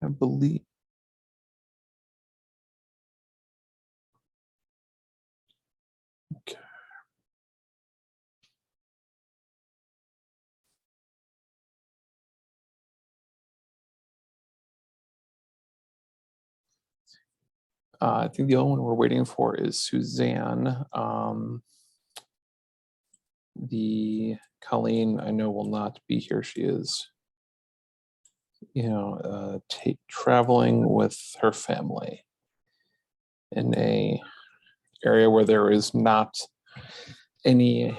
I believe. Okay. I think the only one we're waiting for is Suzanne. The Colleen, I know, will not be here. She is, traveling with her family in a area where there is not any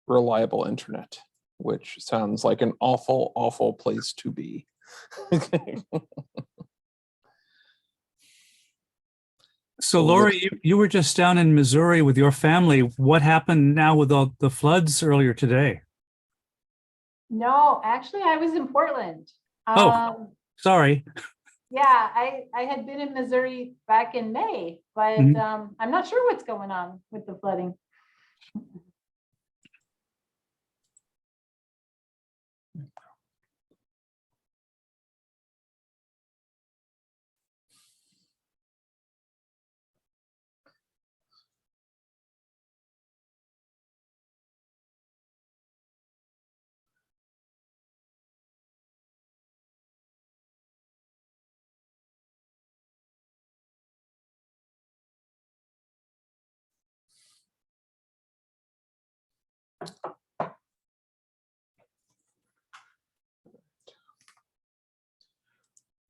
reliable internet, which sounds like an awful, awful place to be. So Laura, you were just down in Missouri with your family. What happened now with all the floods earlier today? No, actually, I was in Portland. Oh, sorry. Yeah, I had been in Missouri back in May, but I'm not sure what's going on with the flooding.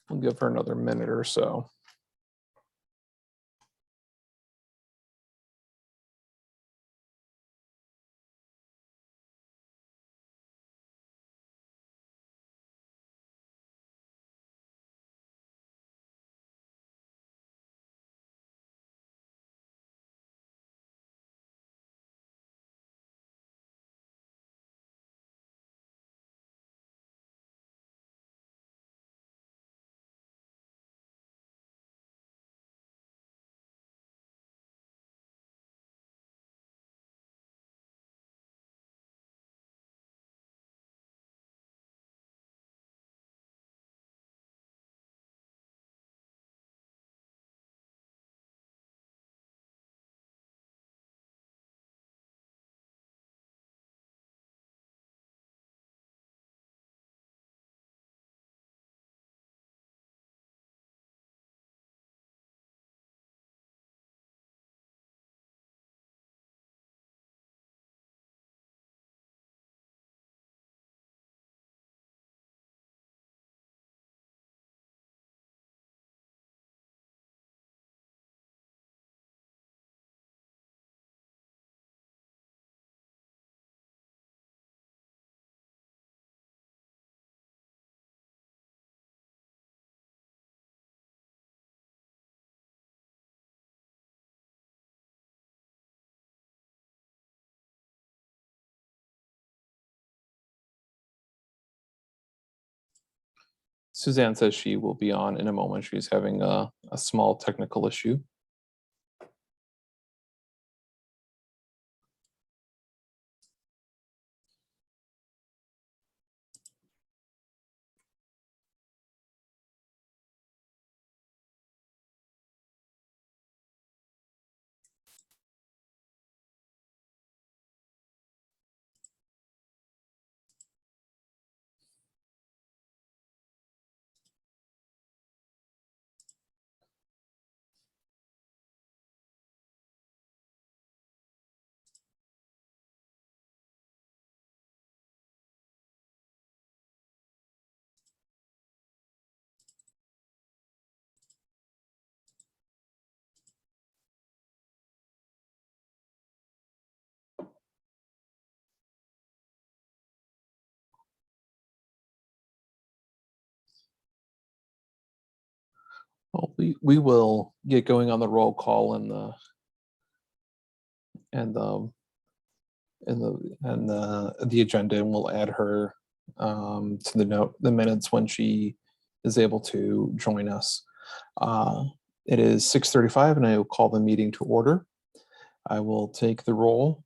We'll give her another minute or so. Suzanne says she will be on in a moment. She's having a small technical issue. Well, we will get going on the roll call and the agenda, and we'll add her to the minutes when she is able to join us. It is 6:35, and I will call the meeting to order. I will take the roll.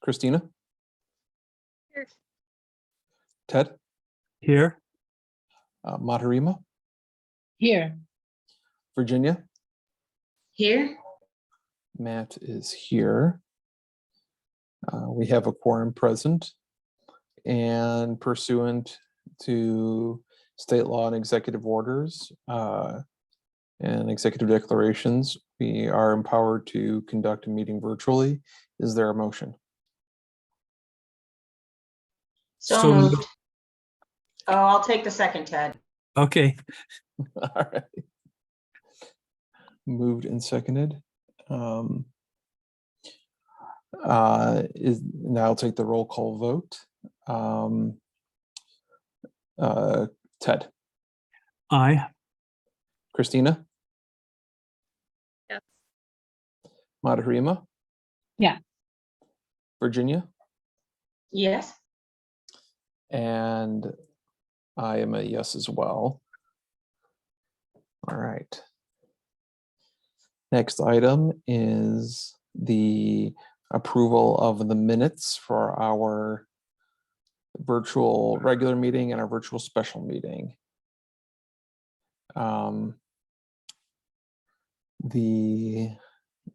Christina? Here. Ted, Here. Matarima, Here. Virginia, Here. Matt is here. We have a quorum present, and pursuant to state law and executive orders and executive declarations, we are empowered to conduct a meeting virtually. Is there a motion? So moved. Oh, I'll take the second, Ted. Okay. All right. Moved and seconded. Now I'll take the roll call vote. Ted, Aye. Christina, Yes. Matarima, Yeah. Virginia, Yes. and I am a yes as well. All right. Next item is the approval of the minutes for our virtual regular meeting and our virtual special meeting.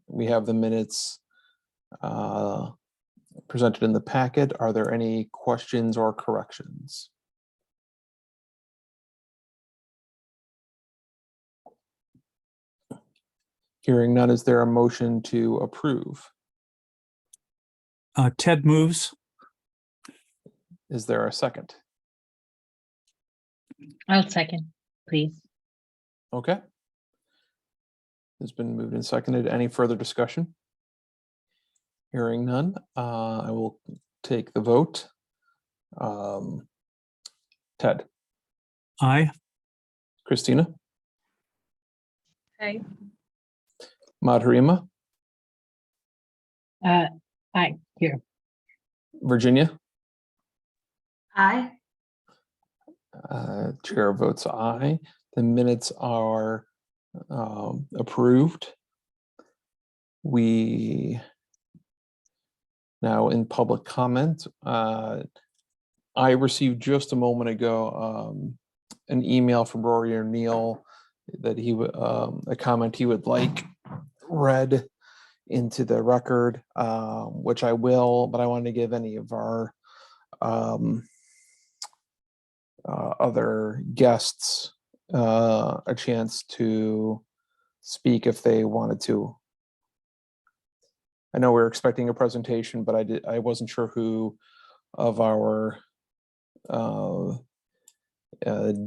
We have the minutes presented in the packet. Are there any questions or corrections? Hearing none, is there a motion to approve? Ted moves. Is there a second? I'll second, please. Okay. It's been moved and seconded. Any further discussion? Hearing none, I will take the vote. Ted, Aye. Christina, Aye. Matarima, Aye, here. Virginia, Aye. chair votes aye. The minutes are approved. We now in public comment. I received just a moment ago an email from Rory O'Neill that he would a comment he would like read into the record, which I will, but I wanted to give any of our other guests a chance to speak if they wanted to. I know we're expecting a presentation, but I wasn't sure who of our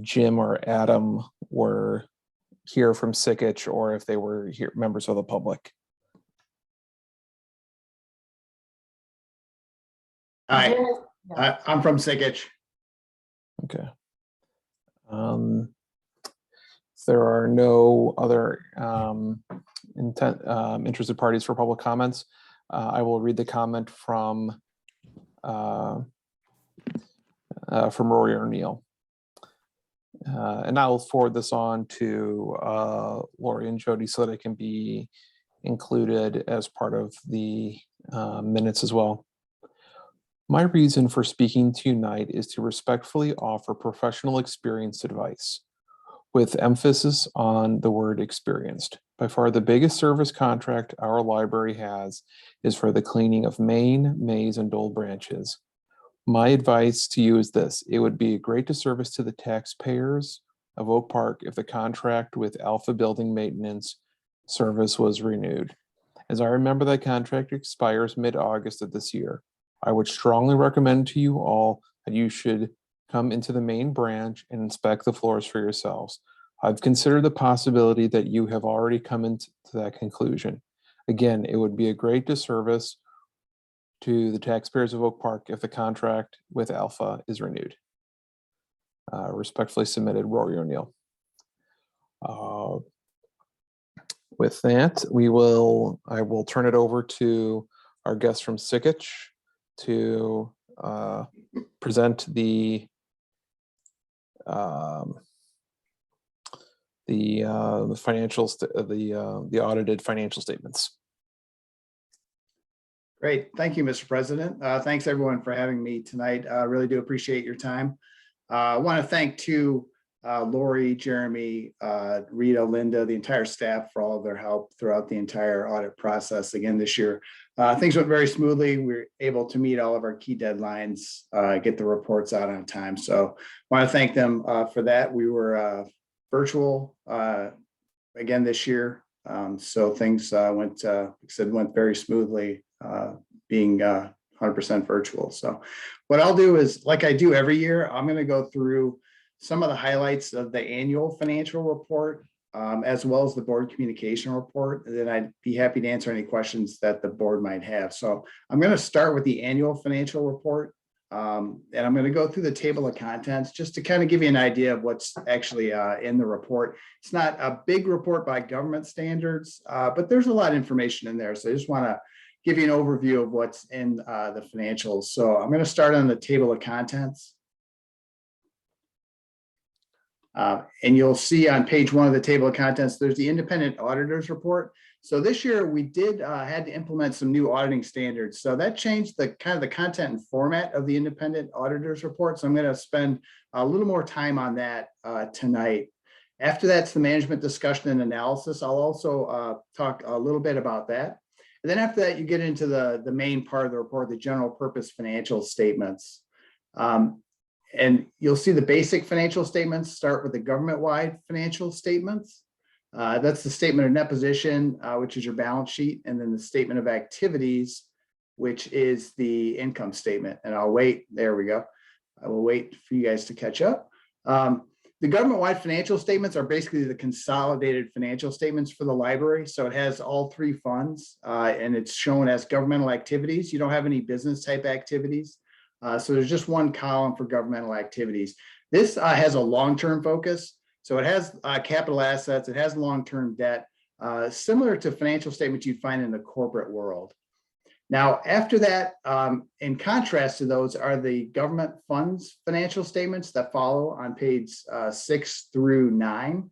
Jim or Adam were here from Sikich, or if they were here members of the public. Hi, Yeah. I'm from Sikich. Okay. If there are no other interested parties for public comments, I will read the comment from Rory O'Neill. And I'll forward this on to Lori and Jody so that it can be included as part of the minutes as well. My reason for speaking to you tonight is to respectfully offer professional experienced advice, with emphasis on the word experienced. By far the biggest service contract our library has is for the cleaning of Main, Maze, and Dole branches. My advice to you is this: it would be a great disservice to the taxpayers of Oak Park if the contract with Alpha Building Maintenance Service was renewed. As I remember, that contract expires mid-August of this year. I would strongly recommend to you all that you should come into the main branch and inspect the floors for yourselves. I've considered the possibility that you have already come into that conclusion. Again, it would be a great disservice to the taxpayers of Oak Park if the contract with Alpha is renewed. Respectfully submitted, Rory O'Neill. With that, I will turn it over to our guest from Sikich to present the financials, the audited financial statements. Great. Thank you, Mr. President. Thanks everyone for having me tonight. I really do appreciate your time. I want to thank Lori, Jeremy, Rita, Linda, the entire staff for all of their help throughout the entire audit process again this year. Things went very smoothly. We were able to meet all of our key deadlines, get the reports out on time. So I want to thank them for that. We were virtual again this year. So things went very smoothly, being 100% virtual. So what I'll do is, like I do every year, I'm going to go through some of the highlights of the annual financial report, as well as the board communication report. And then I'd be happy to answer any questions that the board might have. So I'm going to start with the annual financial report. And I'm going to go through the table of contents just to kind of give you an idea of what's actually in the report. It's not a big report by government standards, but there's a lot of information in there. So I just want to give you an overview of what's in the financials. So I'm going to start on the table of contents. And you'll see on page 1 of the table of contents, there's the independent auditors report. So this year we had to implement some new auditing standards. So that changed the content and format of the independent auditors report. So I'm going to spend a little more time on that tonight. After that's the management discussion and analysis. I'll also talk a little bit about that. And then after that, you get into the main part of the report, the general purpose financial statements. And you'll see the basic financial statements start with the government-wide financial statements. That's the statement of net position, which is your balance sheet, and then the statement of activities, which is the income statement. And I'll wait, there we go. I will wait for you guys to catch up. The government-wide financial statements are basically the consolidated financial statements for the library. So it has all 3 funds, and it's shown as governmental activities. You don't have any business type activities. So there's just one column for governmental activities. This has a long-term focus. So it has capital assets, it has long-term debt, similar to financial statements you'd find in the corporate world. Now, after that, in contrast to those are the government funds financial statements that follow on page 6 through 9.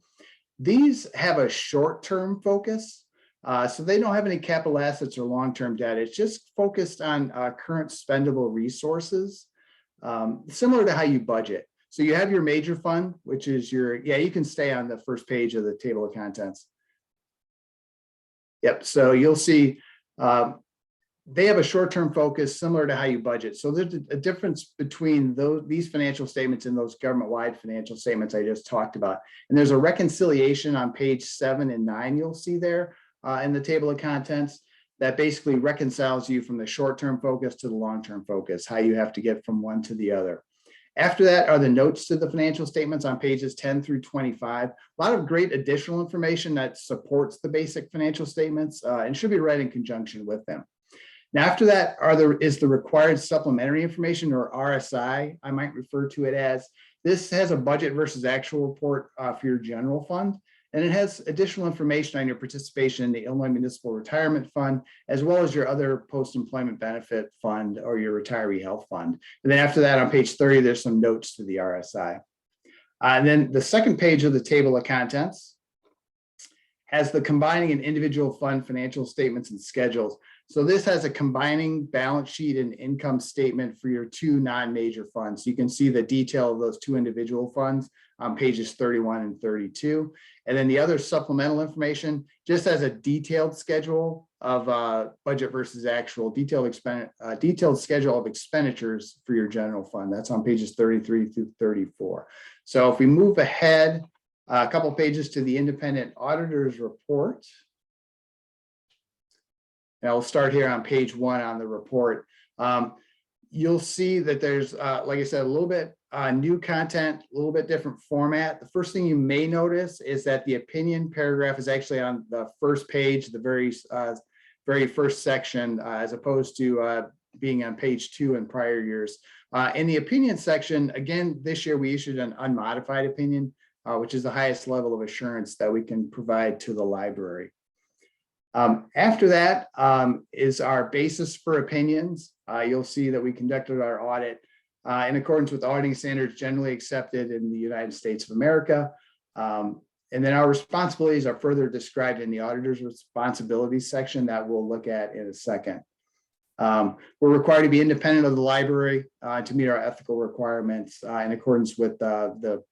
These have a short-term focus. So they don't have any capital assets or long-term debt. It's just focused on current spendable resources, similar to how you budget. So you have your major fund, which is you can stay on the first page of the table of contents. Yep, so you'll see they have a short-term focus similar to how you budget. So there's a difference between these financial statements and those government-wide financial statements I just talked about. And there's a reconciliation on page 7 and 9 you'll see there. In the table of contents that basically reconciles you from the short-term focus to the long-term focus, how you have to get from one to the other. After that are the notes to the financial statements on pages 10 through 25. A lot of great additional information that supports the basic financial statements and should be read in conjunction with them. Now, after that is the required supplementary information, or RSI, I might refer to it as. This has a budget versus actual report for your general fund. And it has additional information on your participation in the Illinois Municipal Retirement Fund, as well as your other post-employment benefit fund or your retiree health fund. And then after that, on page 30, there's some notes to the RSI. And then the second page of the table of contents has the combining and individual fund financial statements and schedules. So this has a combining balance sheet and income statement for your 2 non-major funds. You can see the detail of those 2 individual funds on pages 31 and 32. And then the other supplemental information just has a detailed schedule of budget versus actual, detailed schedule of expenditures for your general fund. That's on pages 33 through 34. So if we move ahead a couple pages to the independent auditors report. And I'll start here on page 1 on the report. You'll see that there's, like I said, a little bit new content, a little bit different format. The first thing you may notice is that the opinion paragraph is actually on the first page, the very first section, as opposed to being on page 2 in prior years. In the opinion section, again, this year we issued an unmodified opinion, which is the highest level of assurance that we can provide to the library. After that is our basis for opinions. You'll see that we conducted our audit in accordance with auditing standards generally accepted in the United States of America. And then our responsibilities are further described in the auditor's responsibilities section that we'll look at in a second. We're required to be independent of the library to meet our ethical requirements in accordance with the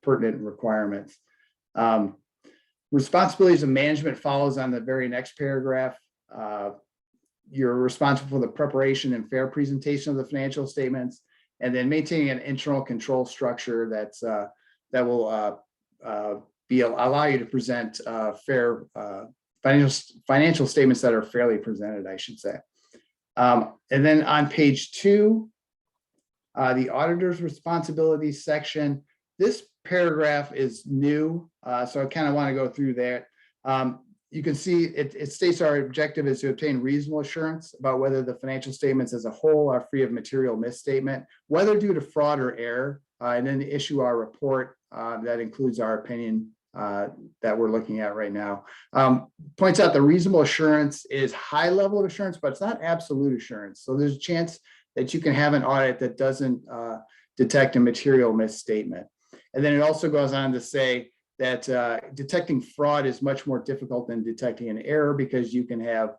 pertinent requirements. Responsibilities of management follows on the very next paragraph. You're responsible for the preparation and fair presentation of the financial statements, and then maintaining an internal control structure that will allow you to present fair financial statements that are fairly presented, I should say. And then on page 2, the auditor's responsibilities section. This paragraph is new, so I kind of want to go through that. You can see it states our objective is to obtain reasonable assurance about whether the financial statements as a whole are free of material misstatement, whether due to fraud or error, and then issue our report that includes our opinion that we're looking at right now. Points out the reasonable assurance is high level of assurance, but it's not absolute assurance. So there's a chance that you can have an audit that doesn't detect a material misstatement. And then it also goes on to say that detecting fraud is much more difficult than detecting an error because you can have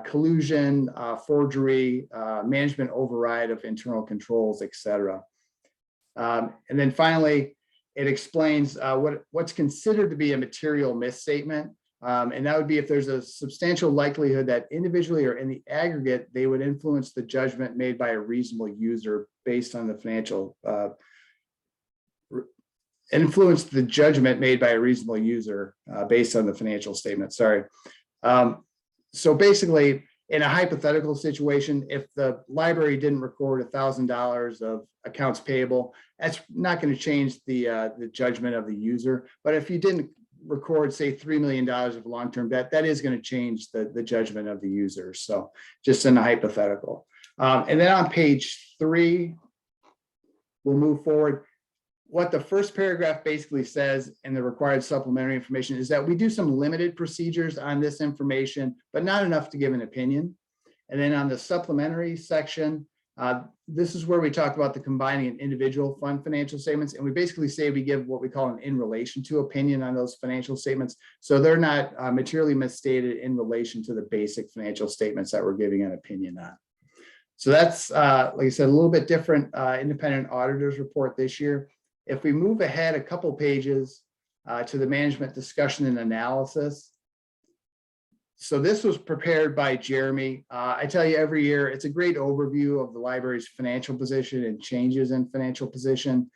collusion, forgery, management override of internal controls, etc. And then finally, it explains what's considered to be a material misstatement. And that would be if there's a substantial likelihood that individually or in the aggregate, they would influence the judgment made by a reasonable user based on the financial influence the judgment made by a reasonable user based on the financial statement. Sorry. So basically, in a hypothetical situation, if the library didn't record $1,000 of accounts payable, that's not going to change the judgment of the user. But if you didn't record, say, $3 million of long-term debt, that is going to change the judgment of the user. So just in a hypothetical. And then on page 3, we'll move forward. What the first paragraph basically says in the required supplementary information is that we do some limited procedures on this information, but not enough to give an opinion. And then on the supplementary section, this is where we talk about the combining an individual fund financial statements. And we basically say we give what we call an in relation to opinion on those financial statements. So they're not materially misstated in relation to the basic financial statements that we're giving an opinion on. So that's, like I said, a little bit different independent auditors report this year. If we move ahead a couple pages to the management discussion and analysis. So this was prepared by Jeremy. I tell you every year, it's a great overview of the library's financial position and changes in financial position.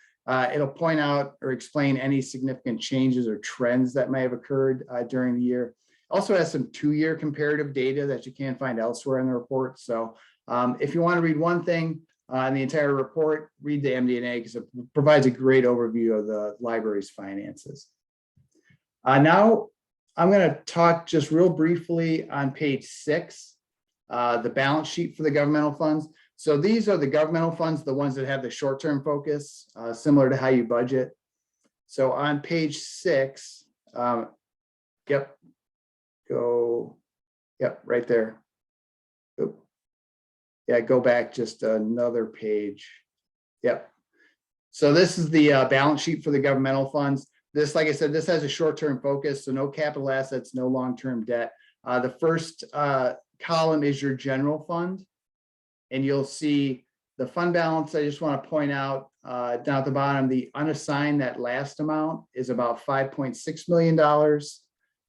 It'll point out or explain any significant changes or trends that may have occurred during the year. Also has some 2-year comparative data that you can't find elsewhere in the report. So if you want to read one thing, in the entire report, read the MD&A because it provides a great overview of the library's finances. Now, I'm going to talk just real briefly on page 6, the balance sheet for the governmental funds. So these are the governmental funds, the ones that have the short-term focus, similar to how you budget. So on page 6, right there. Oop. Yeah, go back just another page. Yep. So this is the balance sheet for the governmental funds. This, like I said, this has a short-term focus, so no capital assets, no long-term debt. The first column is your general fund, and you'll see the fund balance. I just want to point out down at the bottom, the unassigned, that last amount is about $5.6 million.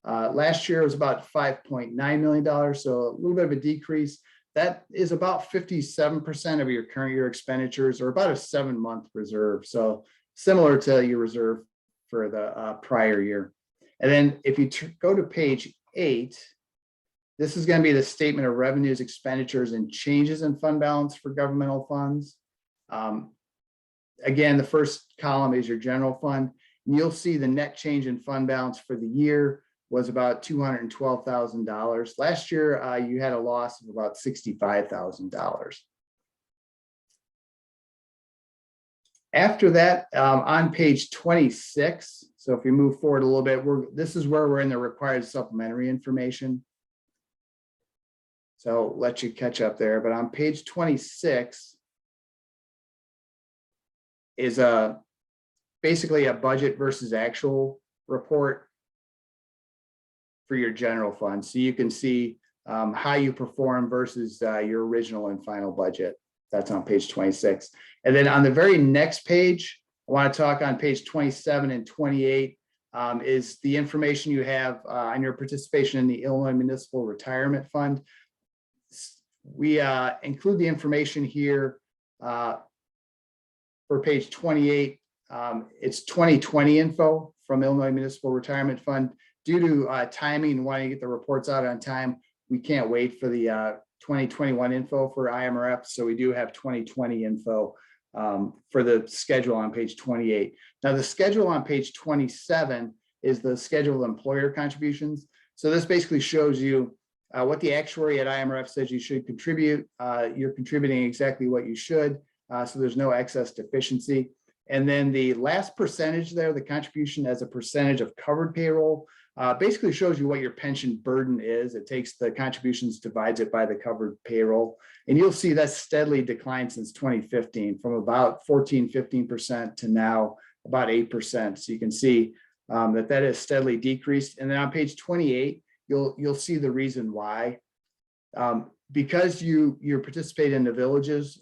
Last year it was about $5.9 million, so a little bit of a decrease. That is about 57% of your current year expenditures, or about a 7-month reserve. So similar to your reserve for the prior year. And then if you go to page 8, this is going to be the statement of revenues, expenditures, and changes in fund balance for governmental funds. Again, the first column is your general fund. And you'll see the net change in fund balance for the year was about $212,000. Last year, you had a loss of about $65,000. After that, on page 26, so if we move forward a little bit, this is where we're in the required supplementary information. So I'll let you catch up there. But on page 26 is basically a budget versus actual report for your general fund. So you can see how you perform versus your original and final budget. That's on page 26. And then on the very next page, I want to talk on page 27 and 28 is the information you have on your participation in the Illinois Municipal Retirement Fund. We include the information here for page 28. It's 2020 info from Illinois Municipal Retirement Fund. Due to timing and wanting to get the reports out on time, we can't wait for the 2021 info for IMRF. So we do have 2020 info for the schedule on page 28. Now the schedule on page 27 is the schedule of employer contributions. So this basically shows you what the actuary at IMRF says you should contribute. You're contributing exactly what you should. So there's no excess deficiency. And then the last percentage there, the contribution as a percentage of covered payroll, basically shows you what your pension burden is. It takes the contributions, divides it by the covered payroll. And you'll see that's steadily declined since 2015 from about 15% to now about 8%. So you can see that has steadily decreased. And then on page 28, you'll see the reason why. Because you participate in the villages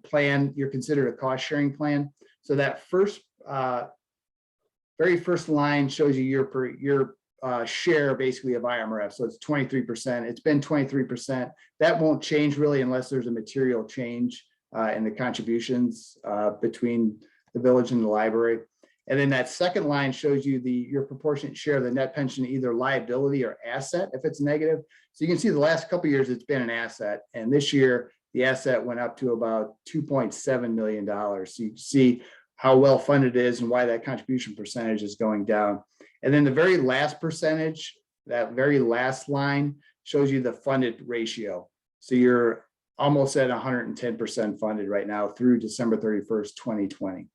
plan, you're considered a cost sharing plan. So that very first line shows you your share basically of IMRF. So it's 23%. It's been 23%. That won't change really unless there's a material change in the contributions between the village and the library. And then that second line shows you your proportionate share of the net pension, either liability or asset if it's negative. So you can see the last couple of years it's been an asset, and this year the asset went up to about $2.7 million. So you can see how well funded it is and why that contribution percentage is going down. And then the very last percentage, that very last line shows you the funded ratio. So you're almost at 110% funded right now through December 31st, 2020.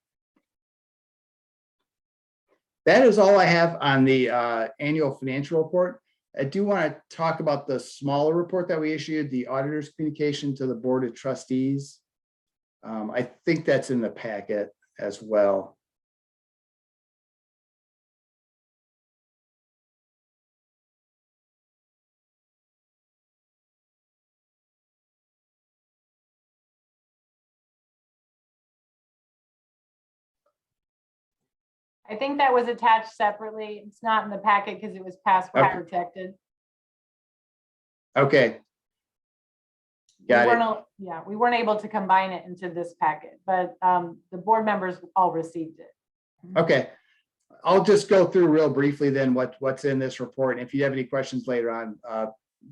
That is all I have on the annual financial report. I do want to talk about the smaller report that we issued, the auditor's communication to the Board of Trustees. I think that's in the packet as well. I think that was attached separately. It's not in the packet because it was password Okay. protected. Okay. Got it. Yeah, we weren't able to combine it into this packet, but the board members all received it. Okay. I'll just go through real briefly then what's in this report. And if you have any questions later on,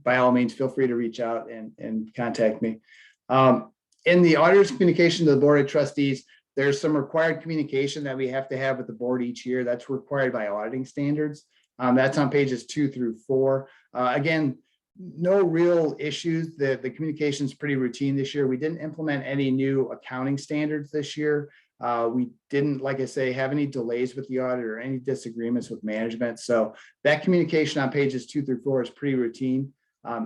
by all means, feel free to reach out and contact me. In the auditor's communication to the Board of Trustees, there's some required communication that we have to have with the board each year. That's required by auditing standards. That's on pages 2 through 4. Again, no real issues. The communication is pretty routine this year. We didn't implement any new accounting standards this year. We didn't, like I say, have any delays with the audit or any disagreements with management. So that communication on pages 2 through 4 is pretty routine.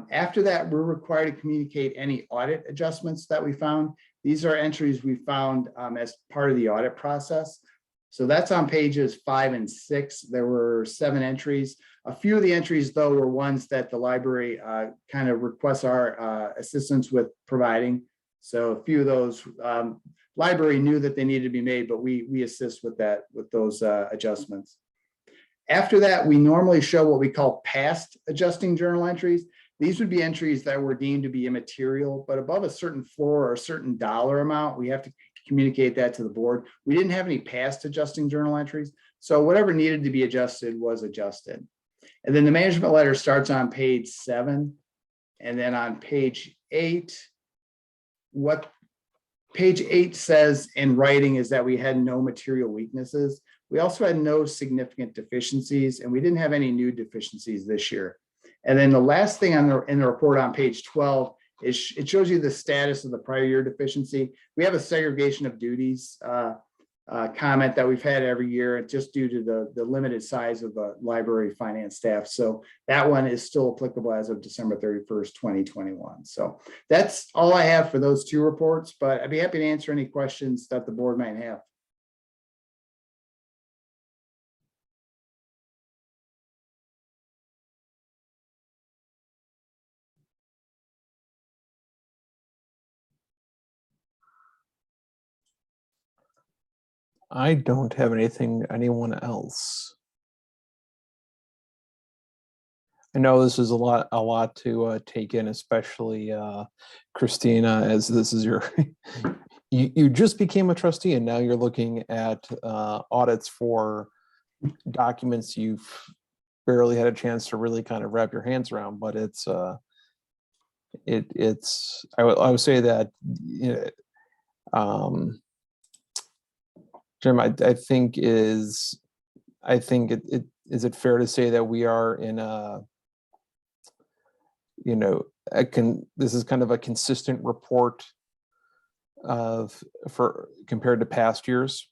After that, we're required to communicate any audit adjustments that we found. These are entries we found as part of the audit process. So that's on pages 5 and 6. There were 7 entries. A few of the entries, though, were ones that the library kind of requests our assistance with providing. So a few of those library knew that they needed to be made, but we assist with that, with those adjustments. After that, we normally show what we call past adjusting journal entries. These would be entries that were deemed to be immaterial, but above a certain floor or a certain dollar amount, we have to communicate that to the board. We didn't have any past adjusting journal entries, so whatever needed to be adjusted was adjusted. And then the management letter starts on page 7, and then on page 8, what page 8 says in writing is that we had no material weaknesses. We also had no significant deficiencies, and we didn't have any new deficiencies this year. And then the last thing in the report on page 12 is it shows you the status of the prior year deficiency. We have a segregation of duties comment that we've had every year, just due to the limited size of the library finance staff. So that one is still applicable as of December 31st, 2021. So that's all I have for those 2 reports, but I'd be happy to answer any questions that the board might have. I don't have anything, anyone else. I know this is a lot to take in, especially Christina, as this is your, you just became a trustee and now you're looking at audits for documents you've barely had a chance to really kind of wrap your hands around, but it's I would say that, you know, Jim, I think is it fair to say that we are in a, you know, this is kind of a consistent report for compared to past years?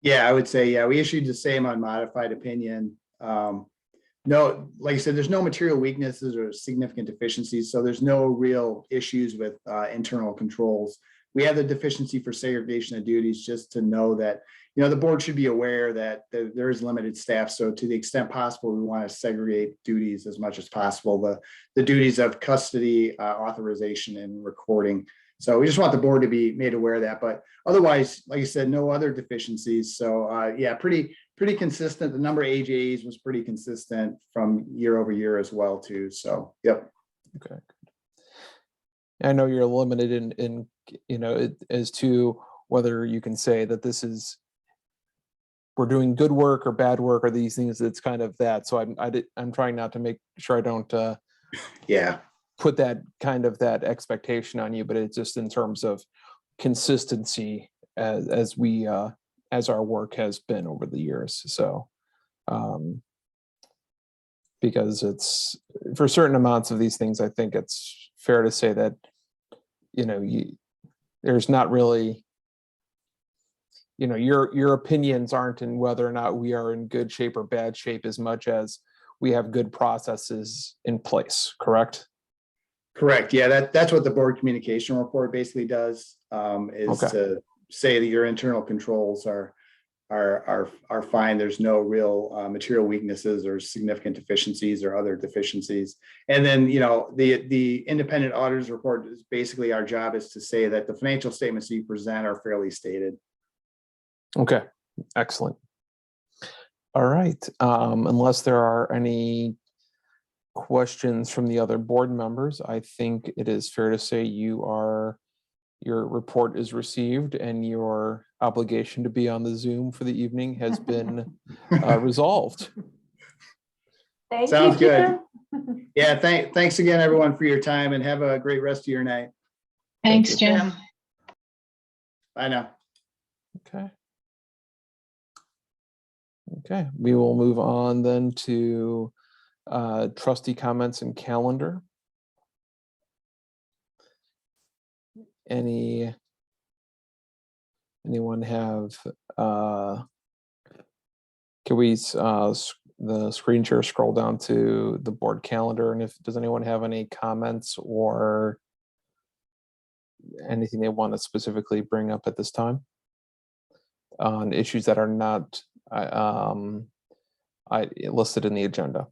Yeah, I would say, yeah, we issued the same unmodified opinion. No, like I said, there's no material weaknesses or significant deficiencies, so there's no real issues with internal controls. We have the deficiency for segregation of duties, just to know that, you know, the board should be aware that there is limited staff. So to the extent possible, we want to segregate duties as much as possible, the duties of custody, authorization, and recording. So we just want the board to be made aware of that. But otherwise, like I said, no other deficiencies. So yeah, pretty consistent. The number of AJs was pretty consistent from year over year as well too. So yep. Okay. I know you're limited in you know, as to whether you can say that this is, we're doing good work or bad work or these things. It's kind of that. So I'm trying not to make sure I don't Yeah. put that kind of that expectation on you, but it's just in terms of consistency as our work has been over the years. So because it's for certain amounts of these things, I think it's fair to say that, you know, there's not really, you know, your opinions aren't in whether or not we are in good shape or bad shape as much as we have good processes in place, correct? Correct. Yeah, that's what the board communication report basically does, is Okay. to say that your internal controls are fine. There's no real material weaknesses or significant deficiencies or other deficiencies. And then, you know, the independent auditors report is basically, our job is to say that the financial statements you present are fairly stated. Okay, excellent. All right, unless there are any questions from the other board members, I think it is fair to say your report is received and your obligation to be on the Zoom for the evening has been resolved. Thank Sounds you, good. Jim. Yeah, thanks again, everyone, for your time, and have a great rest of your night. Thanks, you. Jim. Bye now. Okay. Okay, we will move on then to trustee comments and calendar. Anyone have, can we, the screen share, scroll down to the board calendar, and does anyone have any comments or anything they want to specifically bring up at this time on issues that are not listed in the agenda?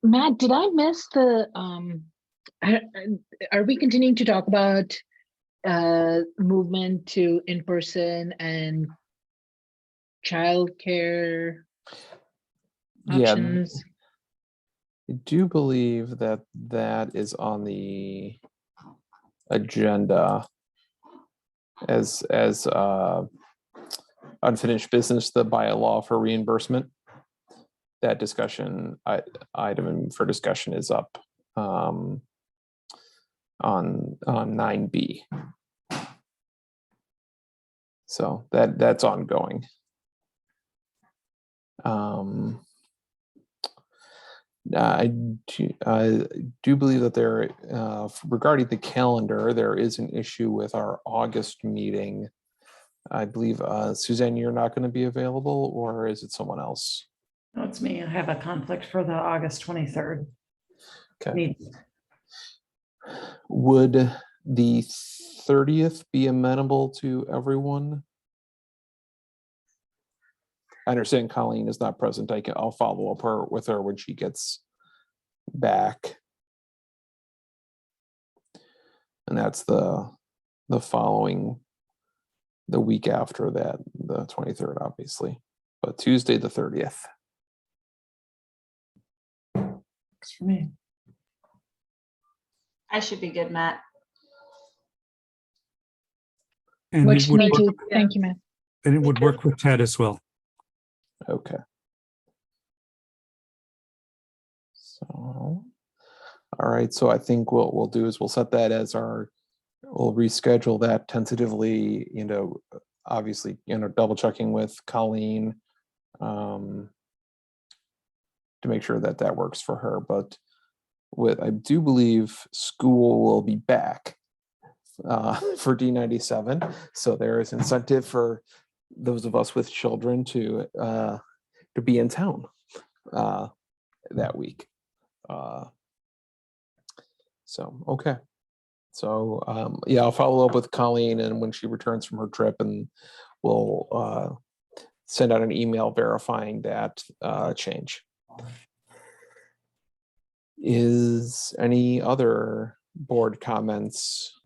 Matt, did I miss the, are we continuing to talk about movement to in-person and childcare options? I do believe that is on the agenda as unfinished business, the bylaw for reimbursement. That discussion item for discussion is up on 9B. So that's ongoing. I do believe that there, regarding the calendar, there is an issue with our August meeting. I believe, Suzanne, you're not going to be available, or is it someone else? No, it's me. I have a conflict for the August 23rd. Okay. Would the 30th be amenable to everyone? I understand Colleen is not present. I'll follow up with her when she gets back. And that's the the week after that, the 23rd, obviously, but Tuesday, the 30th. Works for me. I should be good, Matt. And Works it for would me work, too. Thank you, Matt. and it would work with Ted as well. Okay. So, all right. So I think what we'll do is we'll set that as we'll reschedule that tentatively, obviously, double checking with Colleen to make sure that that works for her. But I do believe school will be back for D97. So there is incentive for those of us with children to be in town that week. So, okay. So, yeah, I'll follow up with Colleen and when she returns from her trip, and we'll send out an email verifying that change. Is any other board comments?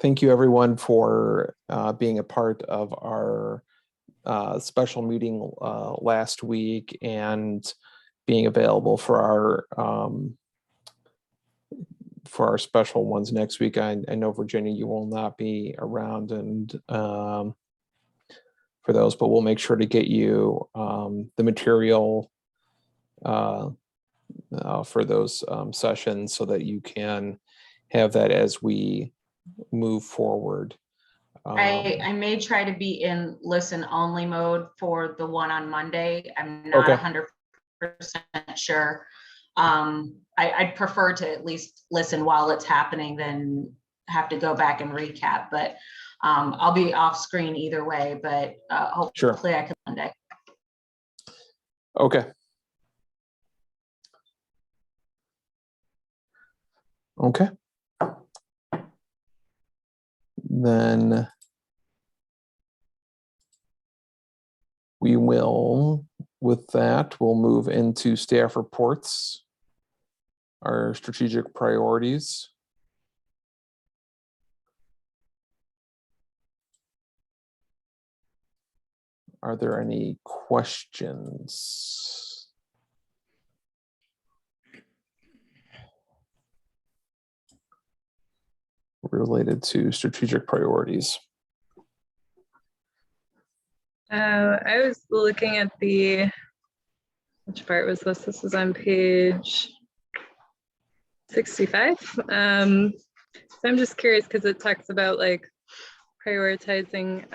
Thank you, everyone, for being a part of our special meeting last week and being available for our special ones next week. I know, Virginia, you will not be around and for those, but we'll make sure to get you the material for those sessions so that you can have that as we move forward. I may try to be in listen only mode for the one on Monday. I'm not Okay. 100% sure. I'd prefer to at least listen while it's happening than have to go back and recap, but I'll be off screen either way, but Sure. hopefully I can Monday. Okay. Okay. Then we will, with that, we'll move into staff reports, our strategic priorities. Are there any questions? Related to strategic priorities? I was looking at which part was this? This is on page 65. So I'm just curious because it talks about like prioritizing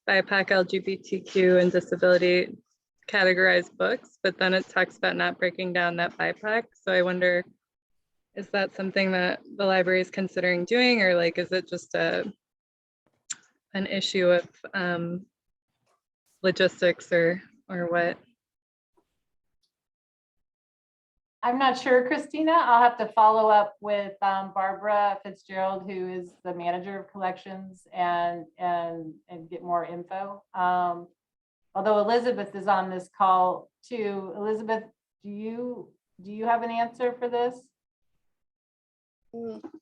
BIPOC, LGBTQ, and disability categorized books, but then it talks about not breaking down that BIPOC. So I wonder, is that something that the library is considering doing, or like, is it just an issue of logistics or what? I'm not sure, Christina. I'll have to follow up with Barbara Fitzgerald, who is the manager of collections, and get more info. Although Elizabeth is on this call too. Elizabeth, do you have an answer for this?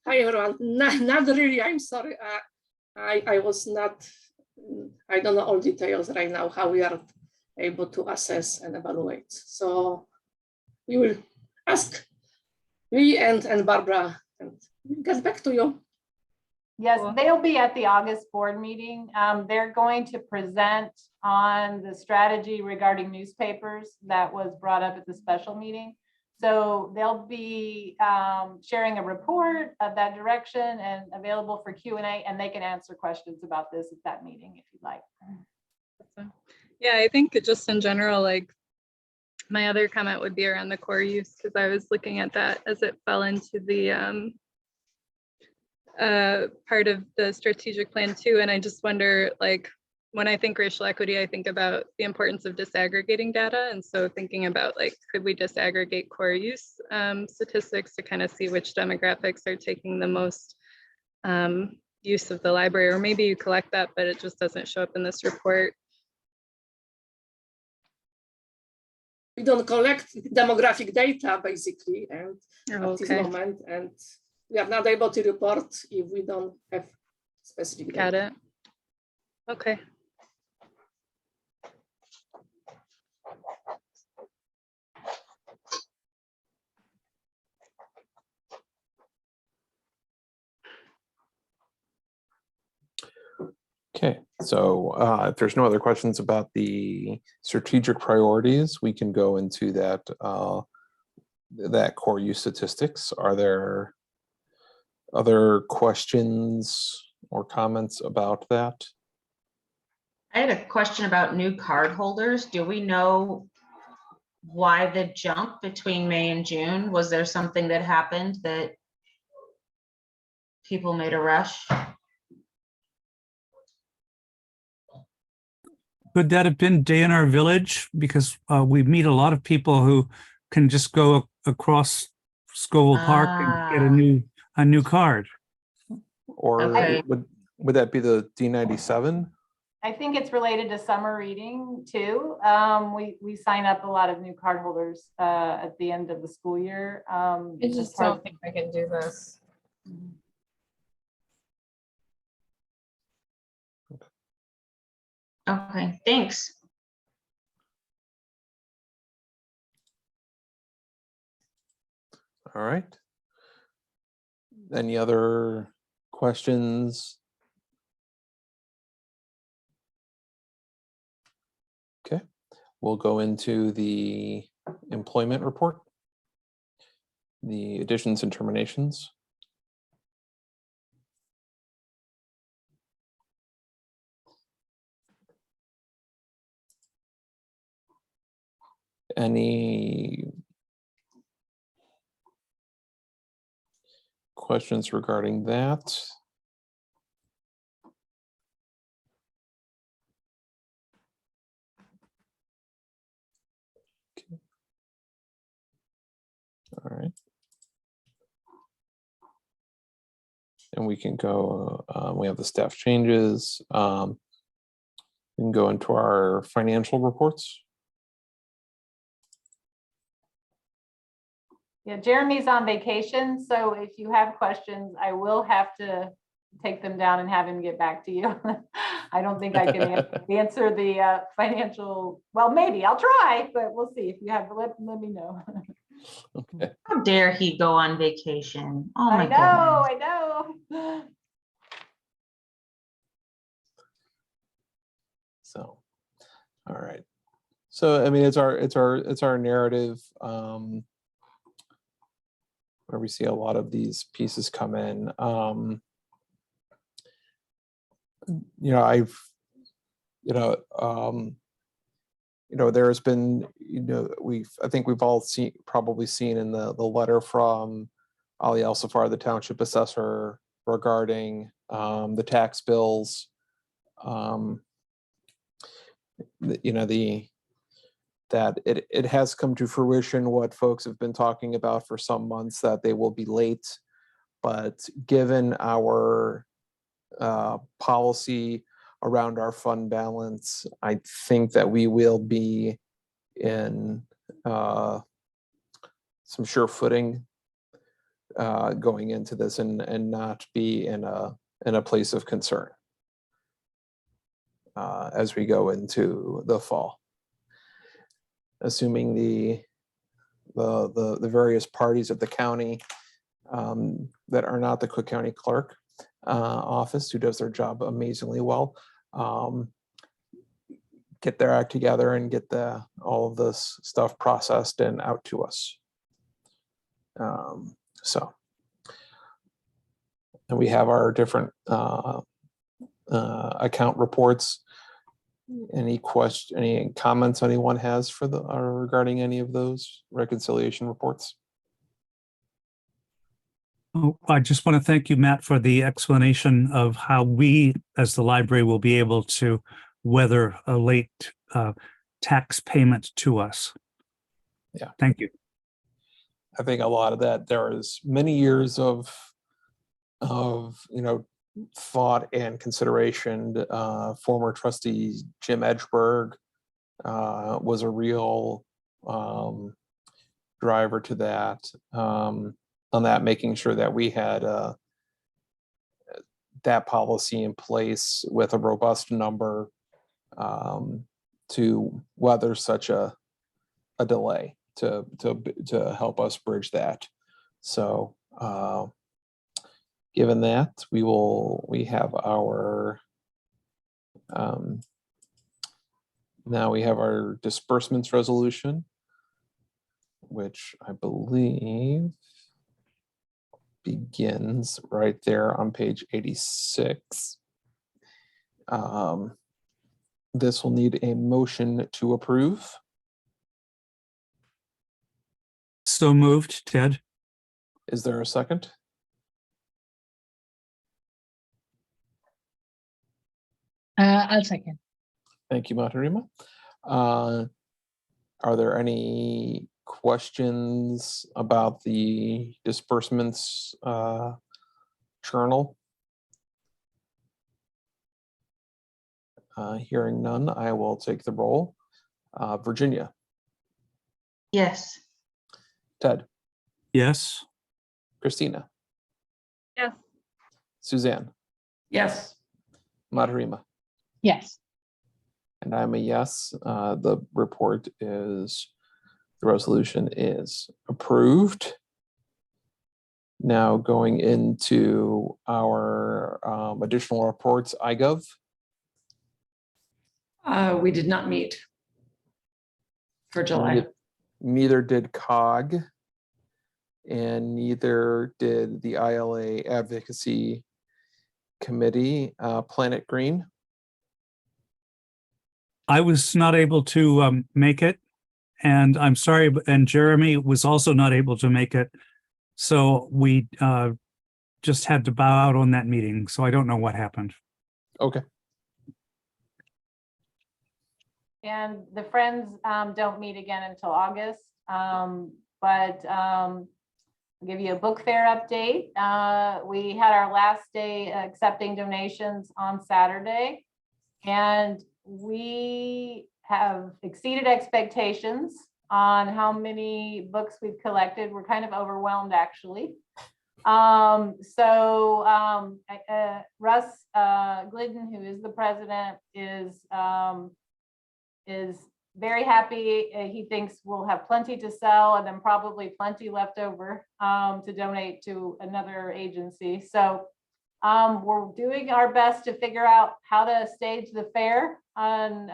Hi everyone. Not really. I'm sorry. I was not. I don't know all details right now how we are able to assess and evaluate. So we will ask me and Barbara and get back to you. Yes, they'll be at the August board meeting. They're going to present on the strategy regarding newspapers that was brought up at the special meeting. So they'll be sharing a report of that direction and available for Q&A, and they can answer questions about this at that meeting if you'd like. Yeah, I think just in general, like my other comment would be around the core use, because I was looking at that as it fell into the part of the strategic plan too. And I just wonder, like, when I think racial equity, I think about the importance of disaggregating data. And so thinking about like, could we disaggregate core use statistics to kind of see which demographics are taking the most use of the library, or maybe you collect that, but it just doesn't show up in this report. we don't collect demographic data basically, and at this Okay, moment, and we are not able to report if we don't have specific data. got it. Okay. Okay, so if there's no other questions about the strategic priorities, we can go into that that core use statistics. Are there other questions or comments about that? I had a question about new card holders. Do we know why the jump between May and June? Was there something that happened that people made a rush? Could that have been Day in Our Village? Because we meet a lot of people who can just go across Scoville Park and get a new card. Or Okay. would that be the D97? I think it's related to summer reading too. We sign up a lot of new cardholders at the end of the school year. I as just part don't think I can do this. Okay, thanks. All right. Any other questions? Okay, we'll go into the employment report, the additions and terminations. Any questions regarding that? Okay. All right. And we can go, we have the staff changes. We can go into our financial reports. Yeah, Jeremy's on vacation, so if you have questions, I will have to take them down and have him get back to you. I don't think I can answer the financial, well, maybe I'll try, but we'll see. If you have, let me know. Okay. How dare he go on vacation? Oh my I goodness. know. So, all right. So, I mean, it's our narrative where we see a lot of these pieces come in. There's been, I think we've all probably seen in the letter from Ali El-Safar, the township assessor, regarding the tax bills. That it has come to fruition what folks have been talking about for some months, that they will be late. But given our policy around our fund balance, I think that we will be in some sure footing going into this and not be in a place of concern as we go into the fall. Assuming the various parties of the county that are not the Cook County Clerk office, who does their job amazingly well, get their act together and get all of this stuff processed and out to us. And we have our different account reports. Any comments anyone has for regarding any of those reconciliation reports? Oh, I just want to thank you, Matt, for the explanation of how we, as the library, will be able to weather a late tax payment to us. Yeah. Thank you. I think a lot of that, there is many years of thought and consideration. Former trustee Jim Edgeberg was a real driver to that, on that, making sure that we had that policy in place with a robust number to weather such a delay, to help us bridge that. So given that, we have our now we have our disbursements resolution, which I believe begins right there on page 86. This will need a motion to approve. So moved, Ted. Is there a second? I'll second. Thank you, Matarima. Are there any questions about the disbursements journal? Hearing none, I will take the roll. Virginia, Yes. Ted, Yes. Christina, Yes. Suzanne, Yes. Matarima, Yes. and I'm a yes. The resolution is approved. Now going into our additional reports, iGov. We did not meet for July. Neither did COG, and neither did the ILA Advocacy Committee. Planet Green. I was not able to make it, and I'm sorry, and Jeremy was also not able to make it. So we just had to bow out on that meeting. So I don't know what happened. Okay. And the Friends don't meet again until August, but I'll give you a book fair update. We had our last day accepting donations on Saturday, and we have exceeded expectations on how many books we've collected. We're kind of overwhelmed, actually. Russ Glidden, who is the president, is very happy. He thinks we'll have plenty to sell, and then probably plenty left over to donate to another agency. So we're doing our best to figure out how to stage the fair, and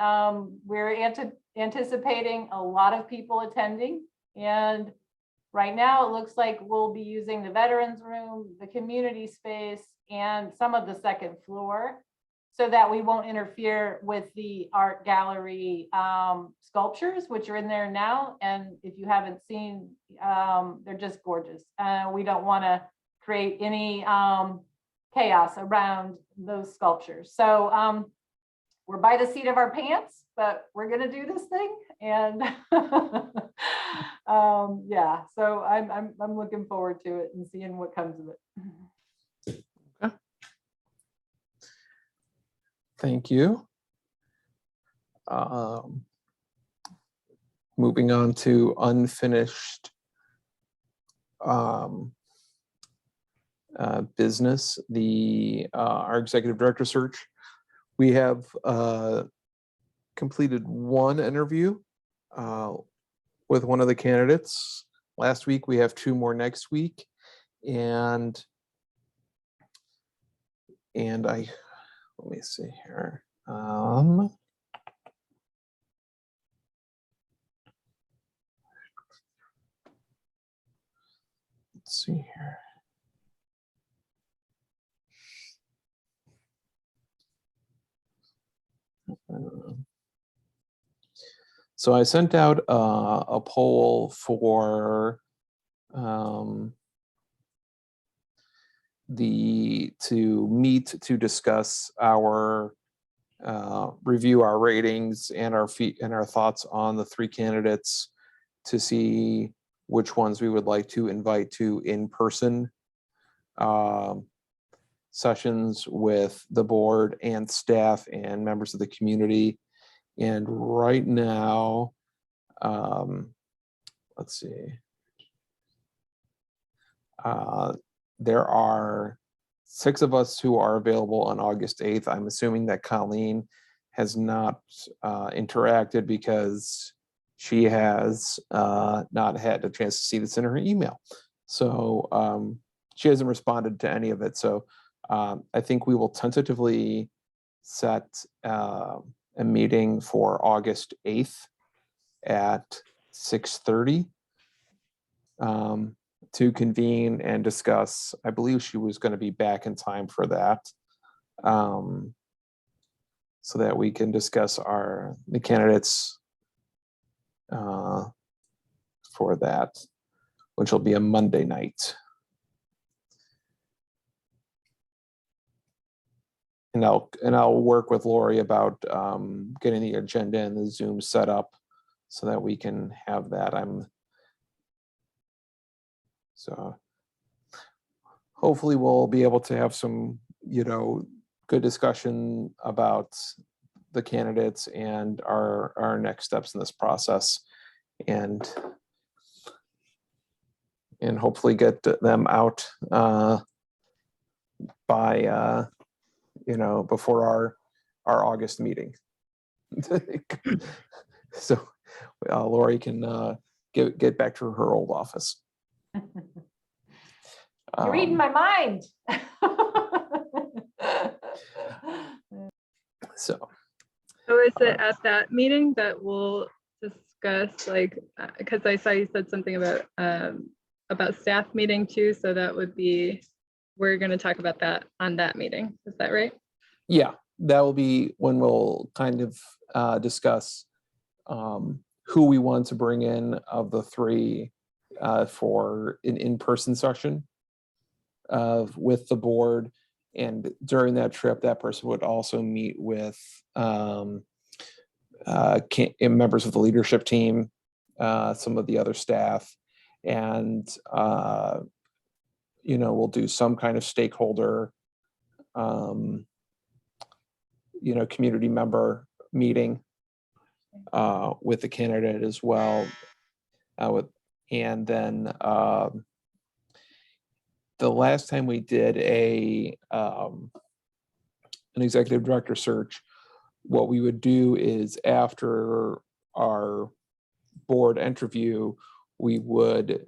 we're anticipating a lot of people attending. And right now it looks like we'll be using the veterans room, the community space, and some of the second floor, so that we won't interfere with the art gallery sculptures, which are in there now. And if you haven't seen, they're just gorgeous. We don't want to create any chaos around those sculptures. So we're by the seat of our pants, but we're going to do this thing. And yeah, so I'm looking forward to it and seeing what comes of it. Okay. Thank you. Moving on to unfinished business, our executive director search. We have completed one interview with one of the candidates last week. We have two more next week, and let me see here. Let's see here. So I sent out a poll for to meet to discuss our review our ratings and our thoughts on the three candidates, to see which ones we would like to invite to in-person sessions with the board and staff and members of the community. And right now, let's see. There are 6 of us who are available on August 8th. I'm assuming that Colleen has not interacted because she has not had a chance to see this in her email. So she hasn't responded to any of it. So I think we will tentatively set a meeting for August 8th at 6:30 to convene and discuss. I believe she was going to be back in time for that, so that we can discuss the candidates for that, which will be a Monday night. And I'll work with Lori about getting the agenda and the Zoom set up so that we can have that. So hopefully we'll be able to have some, good discussion about the candidates and our next steps in this process, and hopefully get them out by before our August meeting. So Lori can get back to her old office. You're reading my mind. So is it at that meeting that we'll discuss, like, because I saw you said something about staff meeting too, so that would be, we're going to talk about that on that meeting. Is that right? yeah, that will be when we'll kind of discuss who we want to bring in of the 3 for an in-person session with the board. And during that trip, that person would also meet with members of the leadership team, some of the other staff, and we'll do some kind of stakeholder, community member meeting with the candidate as well. And then the last time we did an executive director search, what we would do is after our board interview, we would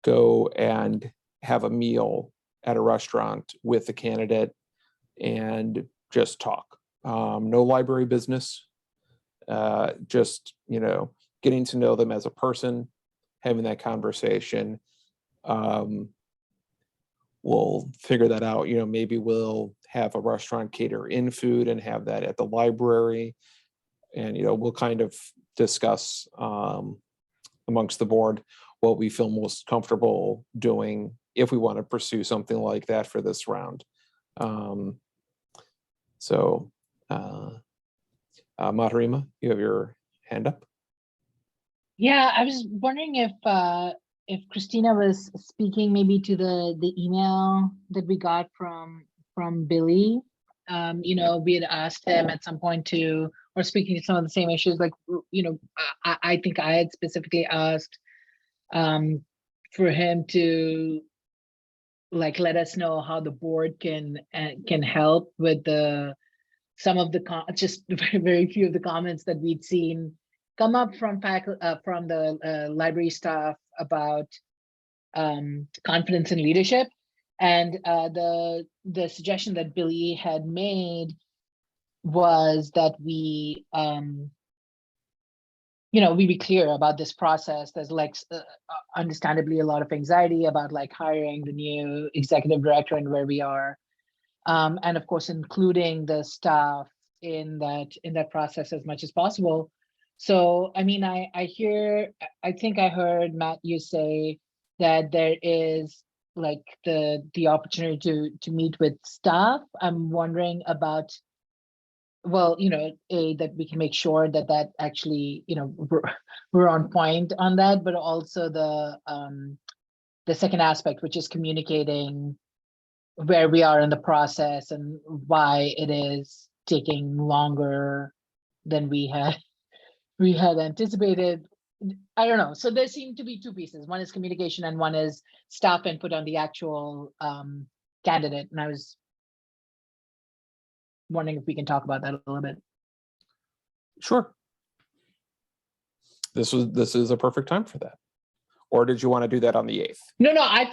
go and have a meal at a restaurant with the candidate and just talk. No library business, just, getting to know them as a person, having that conversation. We'll figure that out. Maybe we'll have a restaurant cater in food and have that at the library. And, we'll kind of discuss amongst the board what we feel most comfortable doing if we want to pursue something like that for this round. Matarima, you have your hand up. Yeah, I was wondering if Christina was speaking maybe to the email that we got from Billy. We had asked him at some point or speaking to some of the same issues, like, I think I had specifically asked for him to let us know how the board can help with some of the just very few of the comments that we'd seen come up from the library staff about confidence in leadership, and the suggestion that Billy had made was that we be clear about this process. There's understandably a lot of anxiety about hiring the new executive director and where we are, and of course including the staff in that process as much as possible. So I think I heard Matt, you say that there is the opportunity to meet with staff. I'm wondering about, that we can make sure that actually, we're on point on that, but also the second aspect, which is communicating where we are in the process and why it is taking longer than we had anticipated. I don't know. So there seem to be two pieces. One is communication and one is staff input on the actual candidate. And I was wondering if we can talk about that a little bit. Sure. This is a perfect time for that. Or did you want to do that on the 8th? No, I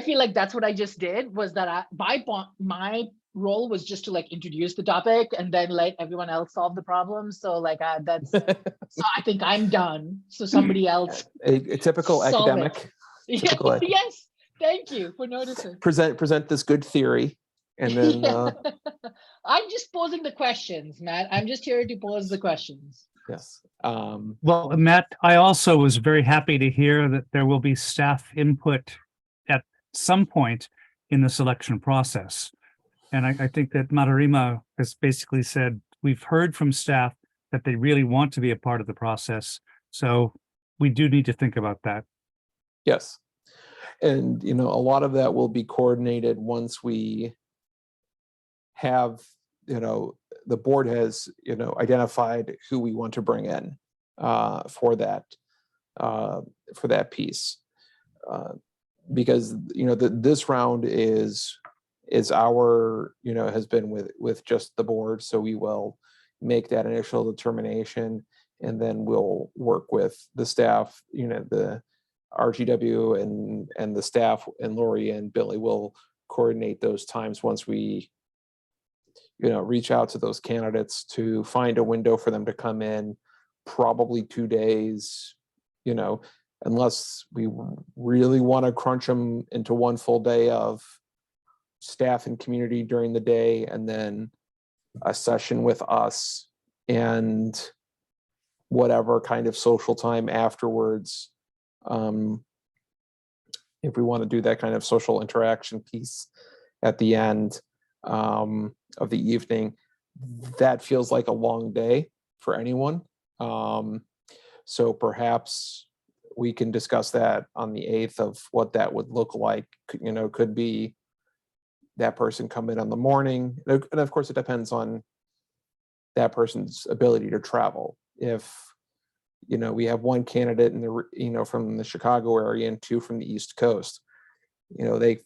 feel like that's what I just did, was that my role was just to like introduce the topic and then let everyone else solve the problem. So like that's, so I think I'm done. So somebody else. A typical solve academic. it. Typical academic. Yes, thank you for noticing. Present this good theory, and then Yeah. I'm just posing the questions, Matt. I'm just here to pose the questions. yes. Well, Matt, I also was very happy to hear that there will be staff input at some point in the selection process. And I think that Matarima has basically said, we've heard from staff that they really want to be a part of the process. So we do need to think about that. Yes. And, a lot of that will be coordinated once we have, the board has, identified who we want to bring in for that piece. Because, this round is our, has been with just the board. So we will make that initial determination, and then we'll work with the staff, the RGW and the staff, and Lori and Billy will coordinate those times once we, reach out to those candidates to find a window for them to come in, probably 2 days, unless we really want to crunch them into one full day of staff and community during the day, and then a session with us and whatever kind of social time afterwards. If we want to do that kind of social interaction piece at the end of the evening, that feels like a long day for anyone. So perhaps we can discuss that on the 8th of what that would look like. Could be that person come in on the morning. And of course, it depends on that person's ability to travel. If, we have one candidate in the, from the Chicago area and 2 from the East Coast, it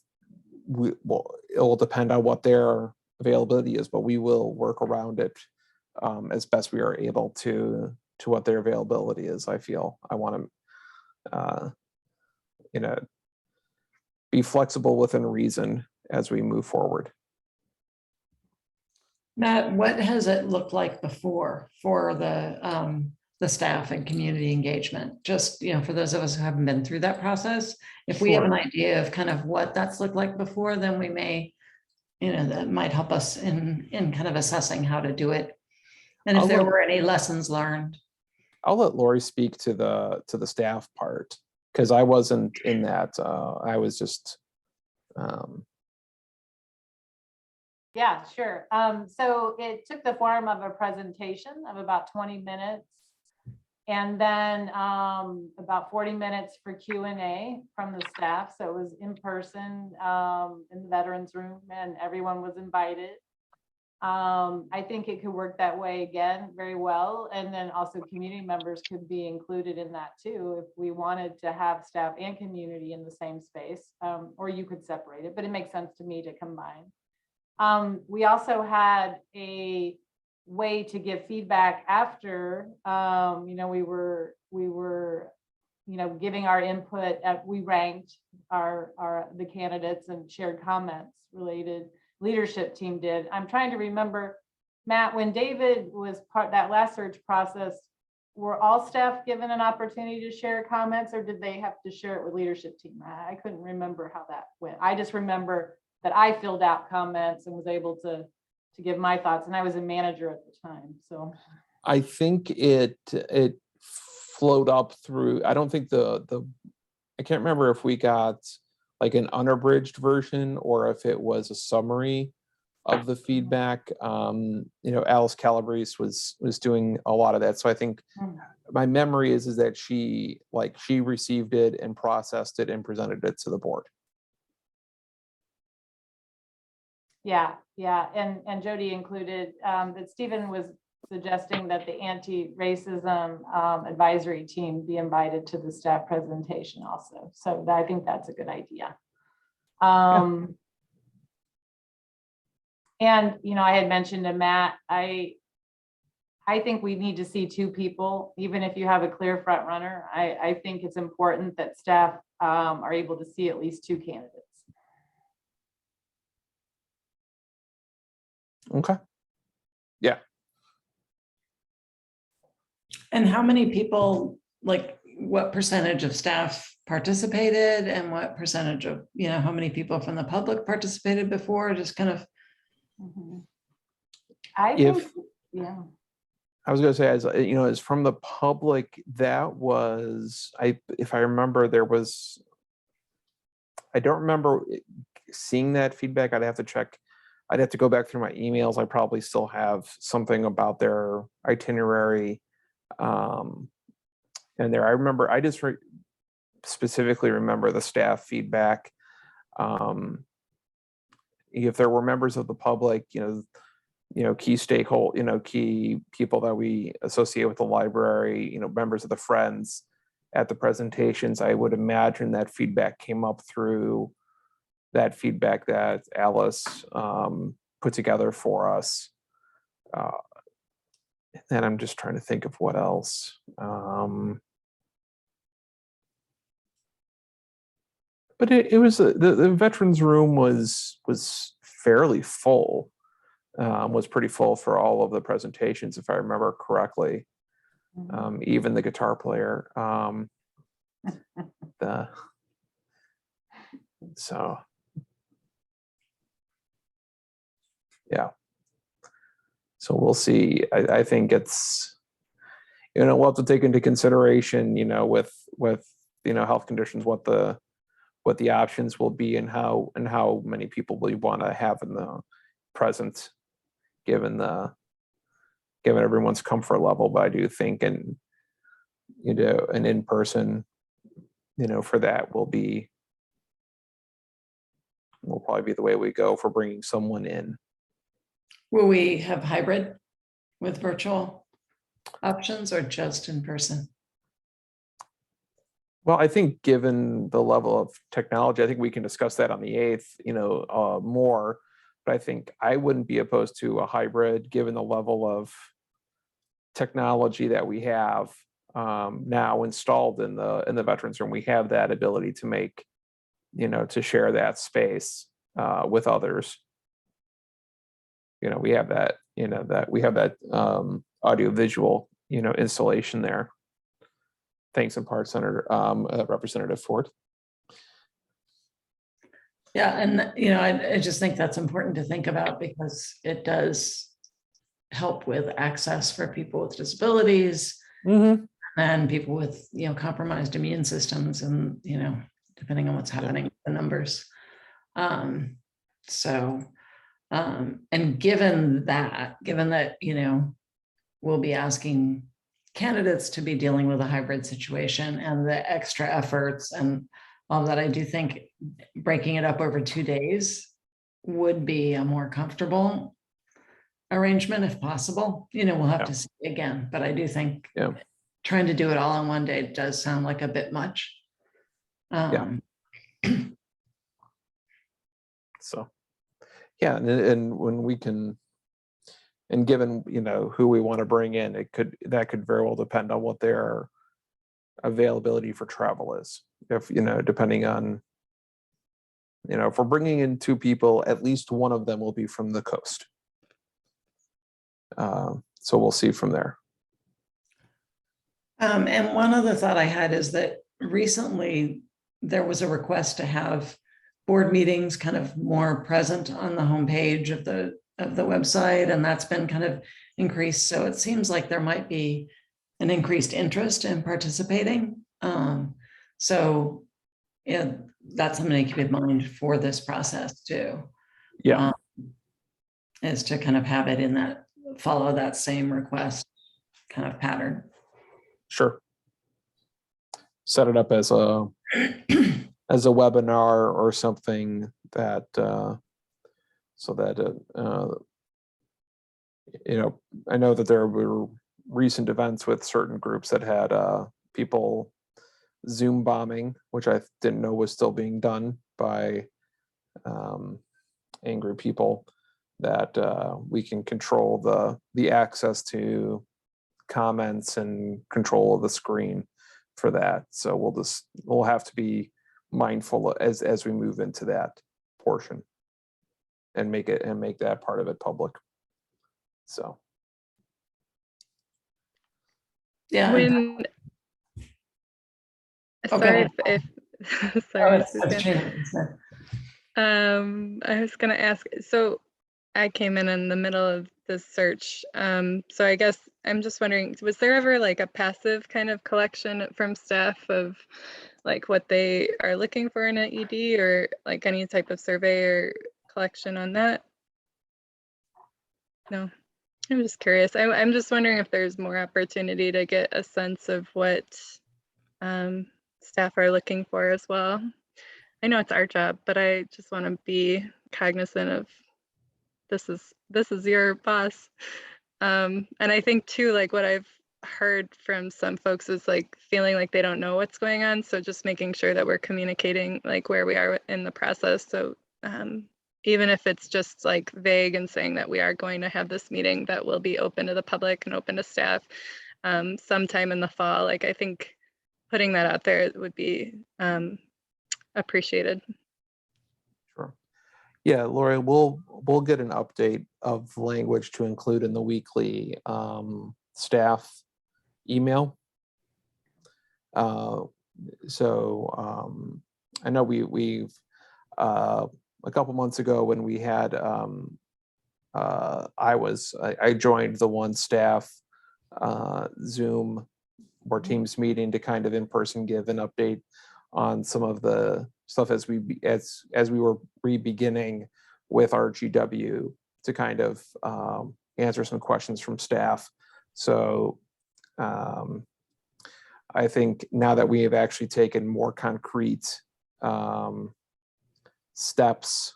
will depend on what their availability is, but we will work around it as best we are able to what their availability is. I feel I want to, be flexible within reason as we move forward. Matt, what has it looked like before for the staff and community engagement? Just, for those of us who haven't been through that process, if we have an idea of kind of what that's looked like before, then we may, that might help us in kind of assessing how to do it. And if there were any lessons learned. I'll let Lori speak to the staff part, because I wasn't in that. I was just. Yeah, sure. So it took the form of a presentation of about 20 minutes. And then about 40 minutes for Q&A from the staff. So it was in person in the veterans room, and everyone was invited. I think it could work that way again very well. And then also community members could be included in that too, if we wanted to have staff and community in the same space, or you could separate it, but it makes sense to me to combine. We also had a way to give feedback after, we were giving our input. We ranked the candidates and shared comments related. Leadership team did. I'm trying to remember, Matt, when David was part that last search process, were all staff given an opportunity to share comments, or did they have to share it with leadership team? I couldn't remember how that went. I just remember that I filled out comments and was able to give my thoughts, and I was a manager at the time. So I think it flowed up through. I don't think I can't remember if we got like an unabridged version or if it was a summary of the feedback. Alice Calabrese was doing a lot of that. So I think my memory is that she received it and processed it and presented it to the board. Yeah. And Jody included that Stephen was suggesting that the anti-racism advisory team be invited to the staff presentation also. So I think that's a good idea. And, you know, I had mentioned to Matt, I think we need to see two people, even if you have a clear front runner. I think it's important that staff are able to see at least two candidates. Okay. Yeah. And how many people, like what percentage of staff participated and what percentage of, you know, how many people from the public participated before? Just kind of. I think, yeah. I was going to say, as you know, as from the public, that was, if I remember, I don't remember seeing that feedback. I'd have to check. I'd have to go back through my emails. I probably still have something about their itinerary. And there, I remember, I just specifically remember the staff feedback. If there were members of the public, you know, key stakeholder, you know, key people that we associate with the library, you know, members of the Friends at the presentations, I would imagine that feedback came up through that feedback that Alice put together for us. And I'm just trying to think of what else. But it was the veterans room was fairly full. Was pretty full for all of the presentations, if I remember correctly. Even the guitar player. So yeah. So we'll see. I think it's, you know, we'll have to take into consideration, you know, with you know, health conditions, what the options will be and how many people we want to have in the present, given everyone's comfort level. But I do think, and you know, an in-person, you know, for that will probably be the way we go for bringing someone in. Will we have hybrid with virtual options or just in person? Well, I think given the level of technology, I think we can discuss that on the 8th, you know, more. But I think I wouldn't be opposed to a hybrid, given the level of technology that we have now installed in the veterans room. We have that ability to make, you know, to share that space with others. You know, we have that, you know, that we have that audio visual, you know, installation there. Thanks in part, Senator Representative Ford. Yeah, and you know, I just think that's important to think about because it does help with access for people with disabilities and people with, you know, compromised immune systems, and you know, depending on what's happening with the numbers. And given that, you know, we'll be asking candidates to be dealing with a hybrid situation and the extra efforts and all that, I do think breaking it up over 2 days would be a more comfortable arrangement if possible. You know, we'll have to see again, but I do think trying to do it all in 1 day does sound like a bit much. So, yeah, and when we can, and given, you know, who we want to bring in, that could very well depend on what their availability for travel is. If, you know, depending on, you know, if we're bringing in 2 people, at least one of them will be from the coast. So we'll see from there. And one other thought I had is that recently there was a request to have board meetings kind of more present on the homepage of the website, and that's been kind of increased. So it seems like there might be an increased interest in participating. So yeah, that's something to keep in mind for this process too. Yeah. Is to kind of have it in that, follow that same request kind of pattern. Sure. Set it up as a as a webinar or something that so that I know that there were recent events with certain groups that had people Zoom bombing, which I didn't know was still being done by angry people, that we can control the access to comments and control of the screen for that. So we'll have to be mindful as we move into that portion and make that part of it public. So Yeah. When, Oh, go sorry ahead. if Oh, sorry, it's Suzanne. Katrina, isn't it? I was gonna ask, so I came in the middle of this search. So I guess I'm just wondering, was there ever like a passive kind of collection from staff of like what they are looking for in an ED, or like any type of survey or collection on that? No, I'm just curious. I'm just wondering if there's more opportunity to get a sense of what staff are looking for as well. I know it's our job, but I just want to be cognizant of this is your boss. And I think too, like what I've heard from some folks is like feeling like they don't know what's going on. So just making sure that we're communicating like where we are in the process. So even if it's just like vague and saying that we are going to have this meeting that will be open to the public and open to staff sometime in the fall, like I think putting that out there would be appreciated. sure. Yeah, Lori, we'll get an update of language to include in the weekly staff email. So I know we've a couple months ago when we had I joined the one staff Zoom or Teams meeting to kind of in person give an update on some of the stuff as we were re-beginning with our GW to kind of answer some questions from staff. So I think now that we have actually taken more concrete steps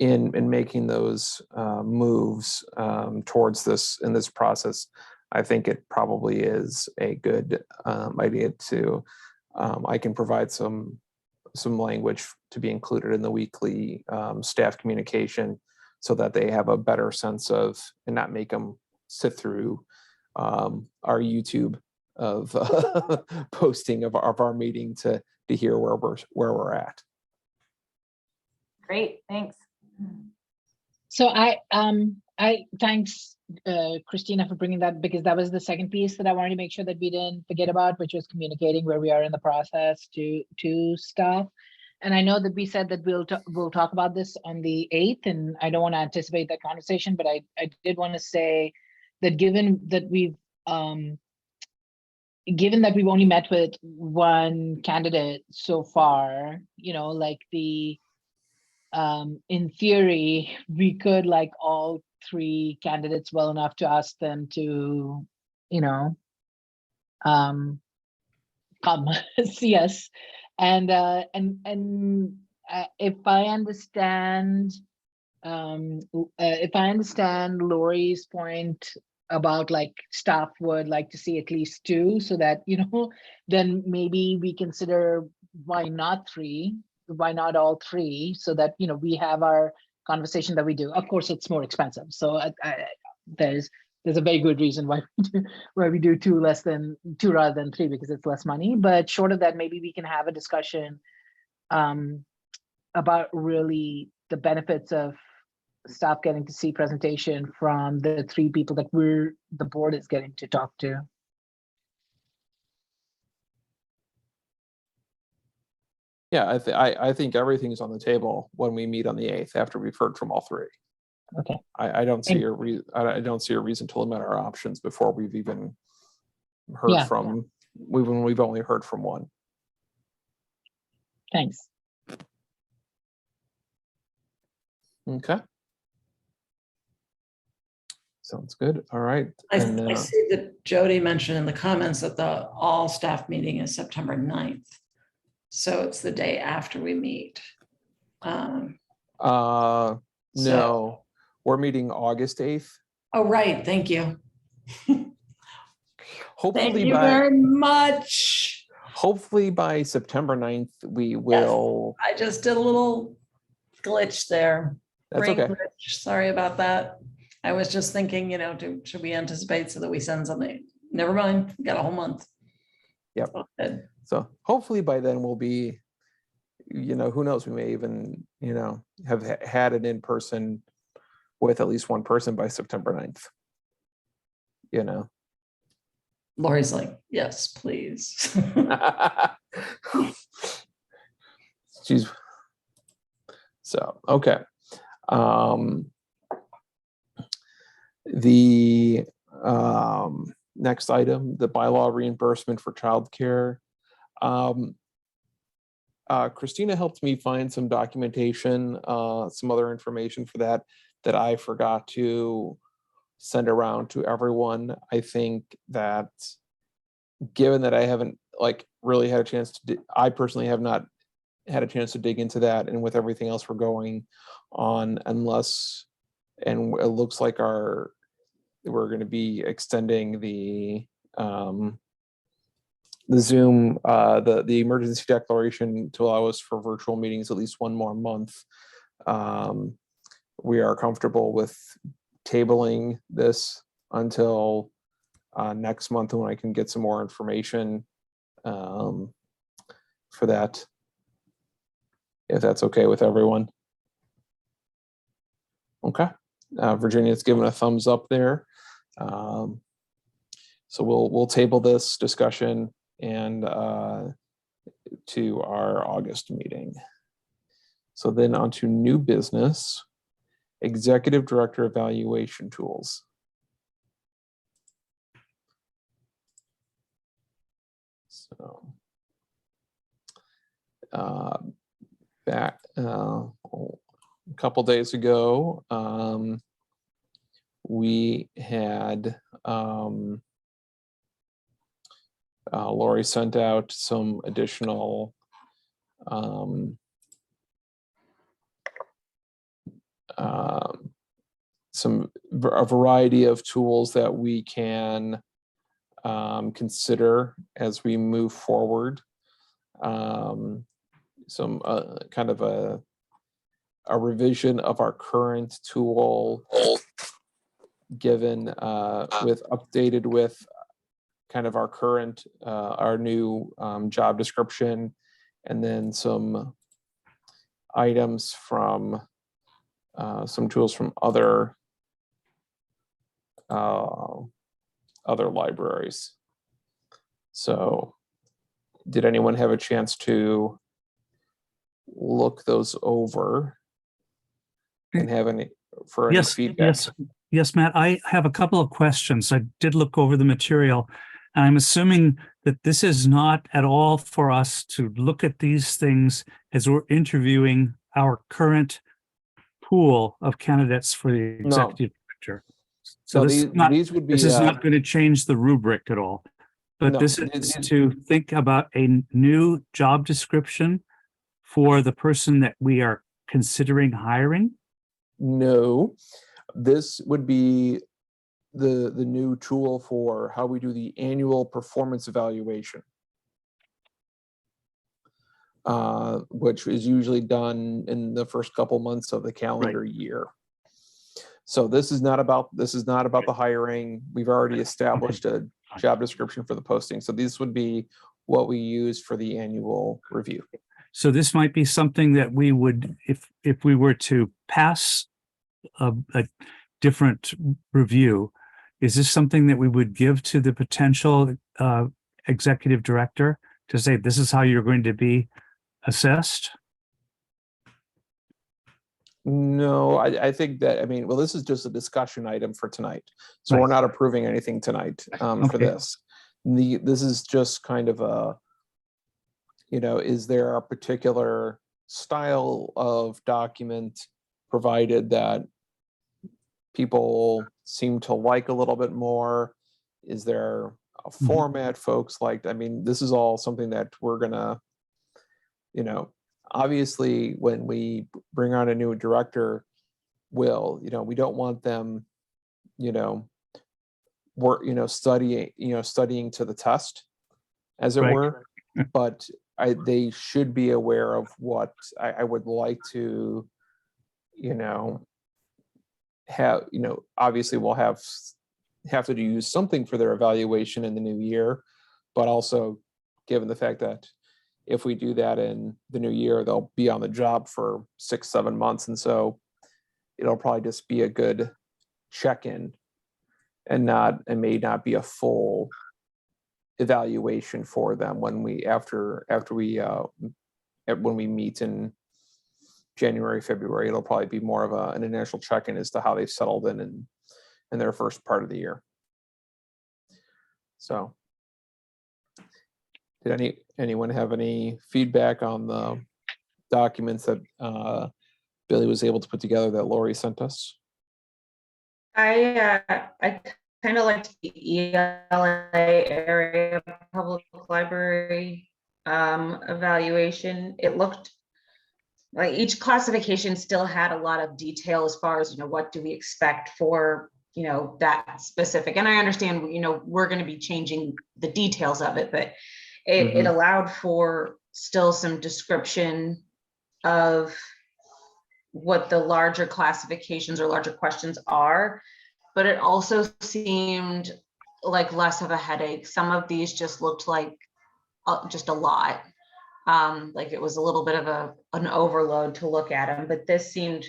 in making those moves towards this in this process, I think it probably is a good idea to I can provide some language to be included in the weekly staff communication so that they have a better sense of, and not make them sit through our YouTube of posting of our meeting to hear where we're at. Great, thanks. So I thanks Christina for bringing that, because that was the second piece that I wanted to make sure that we didn't forget about, which was communicating where we are in the process to staff. And I know that we said that we'll talk about this on the 8th, and I don't want to anticipate that conversation, but I did want to say that given that we've only met with one candidate so far, like in theory, we could like all three candidates well enough to ask them to, come see us. And if I understand Lori's point about like staff would like to see at least two, so that then maybe we consider why not all three, so that we have our conversation that we do. Of course, it's more expensive, so there's a very good reason why we do two rather than three, because it's less money. But short of that, maybe we can have a discussion about really the benefits of staff getting to see presentation from the three people that the board is getting to talk to. Yeah, I think everything's on the table when we meet on the 8th after we've heard from all three. Okay. I don't see a reason to limit our options before we've even heard from. We've only heard from one. Thanks. Okay. Sounds good. All right. I see that Jody mentioned in the comments that the all staff meeting is September 9th. So it's the day after we meet. No, we're meeting August 8th. Oh, right, thank you. Thank Hopefully you very much. hopefully by September 9th, we will. I just did a little glitch there. That's Brain okay. glitch. Sorry about that. I was just thinking, should we anticipate so that we send something? Never mind, we got a whole month. Yep. All good. So hopefully by then we'll be, who knows, we may even, have had it in person with at least one person by September 9th. Lori's like, yes, please. She's so okay. The next item, the bylaw reimbursement for childcare. Christina helped me find some documentation, some other information for that I forgot to send around to everyone. I think that given that I haven't really had a chance to, I personally have not had a chance to dig into that, and with everything else we're going on, and it looks like we're going to be extending the Zoom, the emergency declaration to allow us for virtual meetings at least one more month. We are comfortable with tabling this until next month, when I can get some more information for that, if that's okay with everyone. Okay, Virginia's given a thumbs up there. So we'll table this discussion and to our August meeting. So then on to new business, Executive Director evaluation tools. So back a couple days ago, we had Lori sent out some additional a variety of tools that we can consider as we move forward. Some kind of a revision of our current tool, given updated with kind of our current our new job description, and then some items from some tools from other libraries. So did anyone have a chance to look those over and have any feedback? Yes, Matt, I have a couple of questions. I did look over the material, and I'm assuming that this is not at all for us to look at these things as we're interviewing our current pool of candidates for the executive director. So this is not going to change the rubric at all, but this is to think about a new job description for the person that we are considering hiring. No, this would be the new tool for how we do the annual performance evaluation, which is usually done in the first couple months of the calendar year. So this is not about the hiring. We've already established a job description for the posting. So this would be what we use for the annual review. So this might be something that we would, if we were to pass a different review, is this something that we would give to the potential executive director to say, this is how you're going to be assessed? No, I think that, this is just a discussion item for tonight. So we're not approving anything tonight for this. This is just kind of a, is there a particular style of document provided that people seem to like a little bit more? Is there a format folks liked? This is all something that we're gonna, obviously, when we bring on a new director, we don't want them, studying to the test, as it Right. were. But they should be aware of what I would like to, have, obviously we'll have to use something for their evaluation in the new year, but also given the fact that if we do that in the new year, they'll be on the job for 6-7 months. And so it'll probably just be a good check-in and may not be a full evaluation for them when we meet in January, February. It'll probably be more of an initial check-in as to how they've settled in their first part of the year. So did anyone have any feedback on the documents that Billy was able to put together that Lori sent us? I kind of liked the ELA area public library evaluation. It looked like each classification still had a lot of detail as far as, what do we expect for, that specific. And I understand, we're going to be changing the details of it, but it allowed for still some description of what the larger classifications or larger questions are, but it also seemed like less of a headache. Some of these just looked like just a lot. Like it was a little bit of an overload to look at them, but this seemed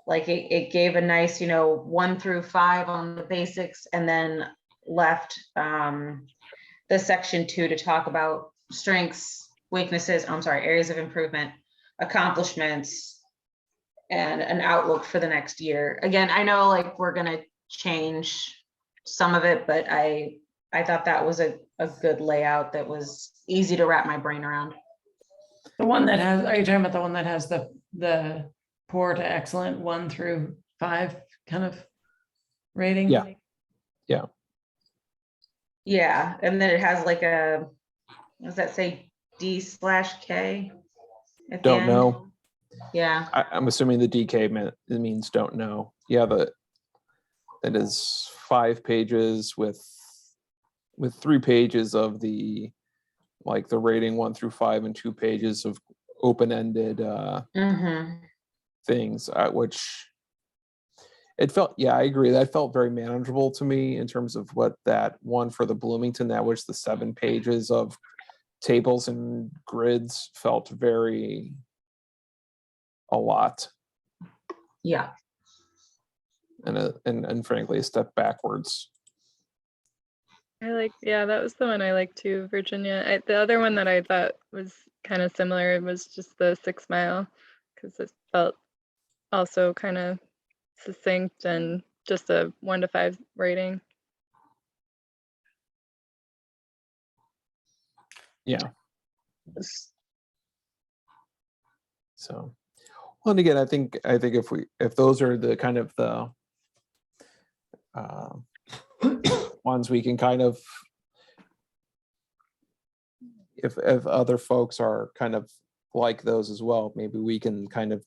like it gave a nice, 1 through 5 on the basics, and then left the section 2 to talk about strengths, weaknesses, areas of improvement, accomplishments, and an outlook for the next year. Again, I know like we're gonna change some of it, but I thought that was a good layout that was easy to wrap my brain around. The one that has, are you talking about the one that has the poor to excellent 1 through 5 kind of rating? Yeah. Yeah, and then it has like what does that say, D/K? at the Don't end? know. Yeah, I'm assuming the DK means don't know. Yeah, it is 5 pages with 3 pages of the rating 1 through 5 and 2 pages of open-ended things, which it felt, yeah, I agree. That felt very manageable to me in terms of what that one for the Bloomington, that was the 7 pages of tables and grids, felt very a lot. yeah. And frankly, a step backwards. That was the one I liked too, Virginia. The other one that I thought was kind of similar was just the 6 Mile, because it felt also kind of succinct and just a 1 to 5 rating. Yeah. So, well, and again, I think if those are the kind of the ones we can kind of, if other folks are kind of like those as well, maybe we can kind of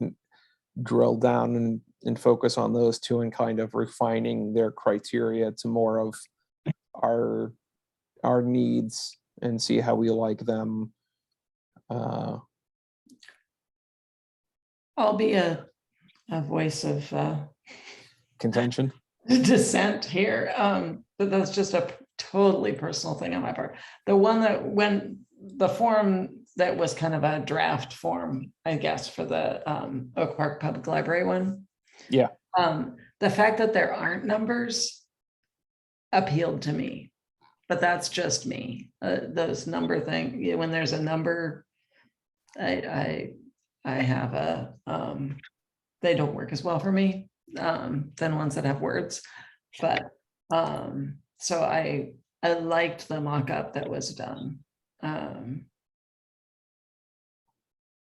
drill down and focus on those two and kind of refining their criteria to more of our needs and see how we like them. I'll be a voice of Contention. dissent here, but that's just a totally personal thing on my part. The one that, when the form that was kind of a draft form, I guess, for the Oak Park Public Library one. Yeah. The fact that there aren't numbers appealed to me, but that's just me. Those number thing, when there's a number, I have a, they don't work as well for me than ones that have words. But so I liked the mock-up that was done.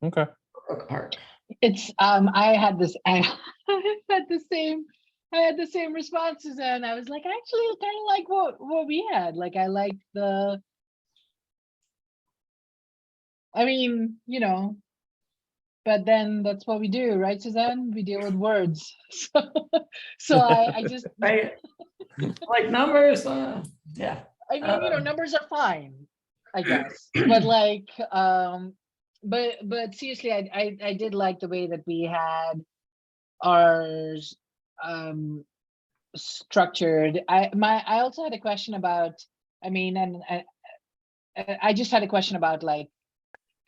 Okay. Oak Park. It's I had the same responses, and I was like, actually, I kind of like what we had. Like, I liked I mean, but then that's what we do, right, Suzanne? We deal with words. So I just, Right? Like numbers, yeah. I mean, numbers are fine, I guess, but like, but seriously, I did like the way that we had ours structured. I also had a question about, I mean, and I just had a question about like,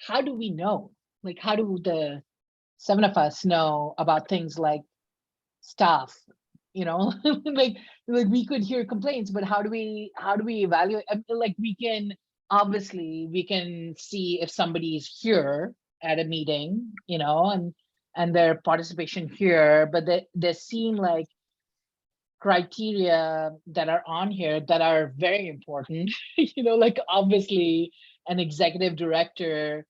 how do we know? Like, how do the 7 of us know about things like staff? Like we could hear complaints, but how do we evaluate? Like we can see if somebody's here at a meeting, and their participation here, but there seem like criteria that are on here that are very important. Like obviously an executive director,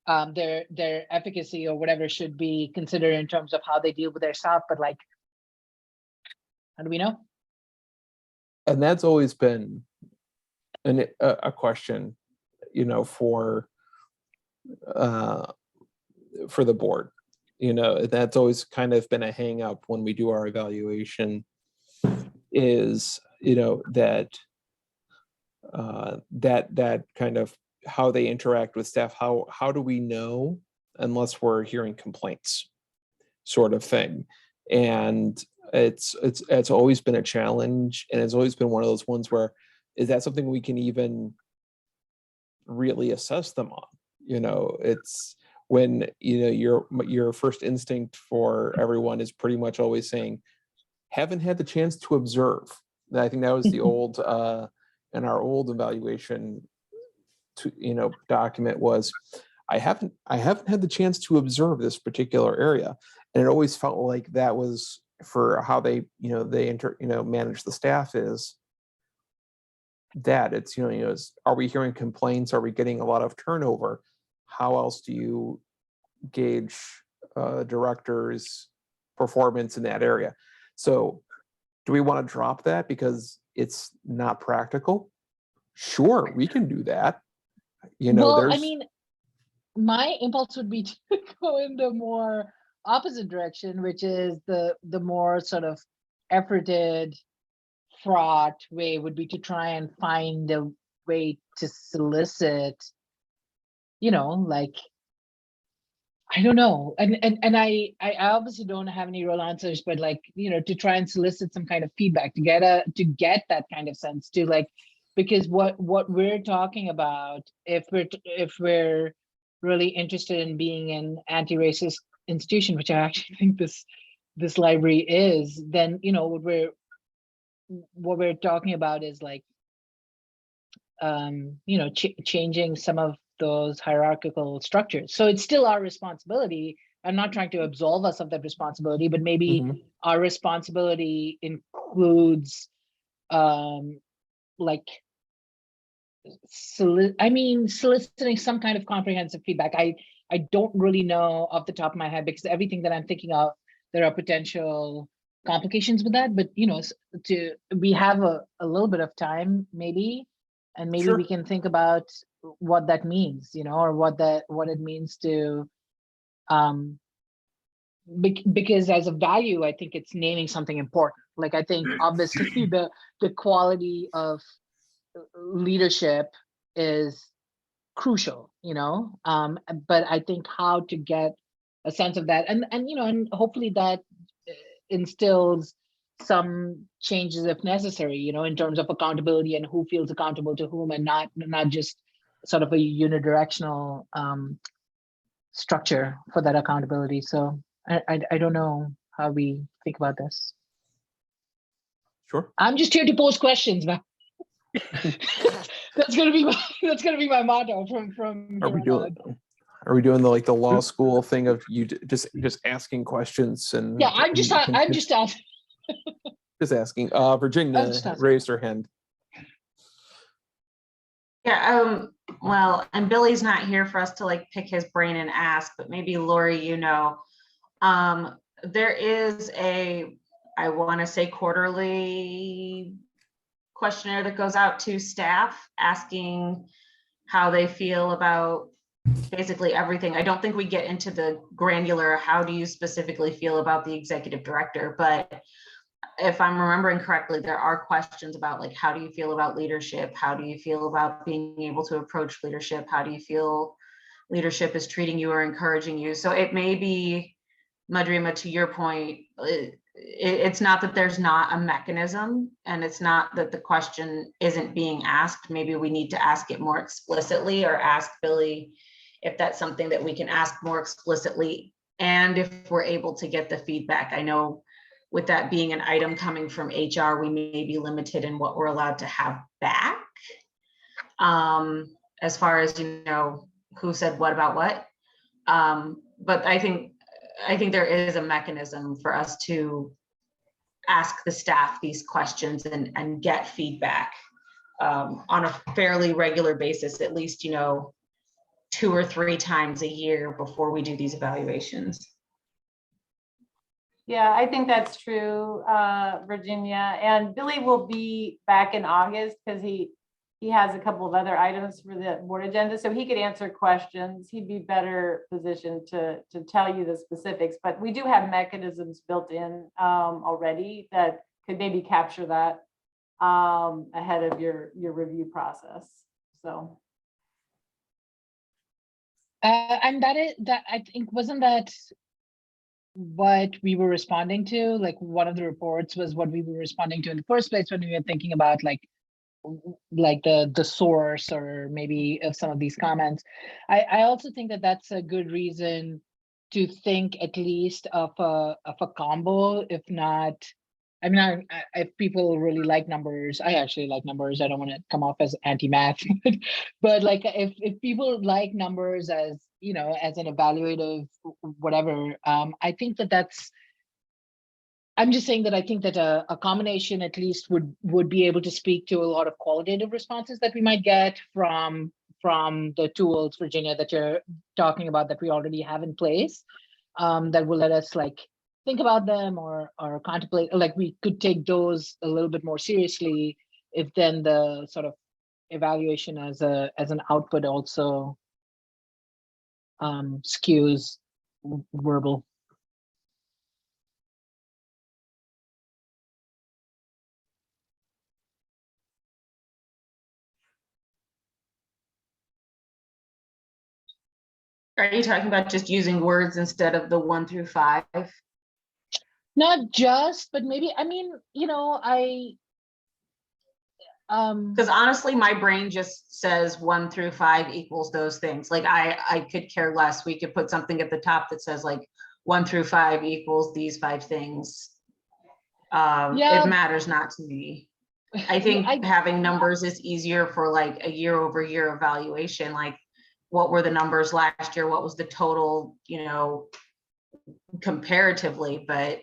their efficacy or whatever should be considered in terms of how they deal with their staff, but like, how do we know? And that's always been a question, for the board. That's always kind of been a hang up when we do our evaluation, is that kind of how they interact with staff. How do we know unless we're hearing complaints, sort of thing? And it's always been a challenge, and it's always been one of those ones where, is that something we can even really assess them on? It's when your first instinct for everyone is pretty much always saying, haven't had the chance to observe. And I think that was the old in our old evaluation document was, I haven't had the chance to observe this particular area. And it always felt like that was for how they manage the staff, is that it's are we hearing complaints? Are we getting a lot of turnover? How else do you gauge directors' performance in that area? So do we want to drop that because it's not practical? Sure, we can do that. Well, I mean, my impulse would be to go in the more opposite direction, which is the more sort of efforted, fraught way would be to try and find a way to solicit, like, I don't know. And I obviously don't have any real answers, but like, to try and solicit some kind of feedback to get that kind of sense to like, because what we're talking about, if we're really interested in being an anti-racist institution, which I actually think this library is, then what we're talking about is like changing some of those hierarchical structures. So it's still our responsibility. I'm not trying to absolve us of that responsibility, but maybe our responsibility includes like soliciting some kind of comprehensive feedback. I don't really know off the top of my head, because everything that I'm thinking of, there are potential complications with that, but we have a little bit of time maybe, and maybe we can think about what that means, or what it means to because as a value, I think it's naming something important. Like, I think obviously the quality of leadership is crucial, but I think how to get a sense of that, and hopefully that instills some changes if necessary, in terms of accountability and who feels accountable to whom, and not just sort of a unidirectional structure for that accountability. So I don't know how we think about this. Sure. I'm just here to pose questions, man. That's gonna be my motto from Are we doing the law school thing of you just asking questions? And yeah, I'm just asking. Just asking. Virginia raised her hand. Yeah, well, and Billy's not here for us to like pick his brain and ask, but maybe Lori, there is I want to say quarterly questionnaire that goes out to staff asking how they feel about basically everything. I don't think we get into the granular, how do you specifically feel about the executive director? But if I'm remembering correctly, there are questions about like, how do you feel about leadership? How do you feel about being able to approach leadership? How do you feel leadership is treating you or encouraging you? So it may be, Madrima, to your point, it's not that there's not a mechanism, and it's not that the question isn't being asked. Maybe we need to ask it more explicitly, or ask Billy if that's something that we can ask more explicitly, and if we're able to get the feedback. I know with that being an item coming from HR, we may be limited in what we're allowed to have back. As far as, you know, who said what about what. But I think there is a mechanism for us to ask the staff these questions and get feedback on a fairly regular basis, at least, you know, 2 or 3 times a year before we do these evaluations. Yeah, I think that's true, Virginia. And Billy will be back in August because he has a couple of other items for the board agenda, so he could answer questions. He'd be better positioned to tell you the specifics, but we do have mechanisms built in already that could maybe capture that ahead of your review process. So. And that I think, wasn't that what we were responding to? Like, one of the reports was what we were responding to in the first place when we were thinking about like the source, or maybe of some of these comments. I also think that that's a good reason to think at least of a combo, if not, I mean, if people really like numbers, I actually like numbers. I don't want to come off as anti-math, but like if people like numbers as, you know, as an evaluative whatever, I think that's, I'm just saying that I think that a combination at least would be able to speak to a lot of qualitative responses that we might get from the tools, Virginia, that you're talking about, that we already have in place, that will let us like think about them or contemplate, like we could take those a little bit more seriously if then the sort of evaluation as an output also skews verbal. Are you talking about just using words instead of the 1 through 5? Not just, but maybe, I mean, you know, because honestly, my brain just says 1 through 5 equals those things. Like I could care less. We could put something at the top that says like 1 through 5 equals these 5 things. Yeah. It matters not to me. I think having numbers is easier for like a year-over-year evaluation. Like, what were the numbers last year? What was the total, you know, comparatively? But,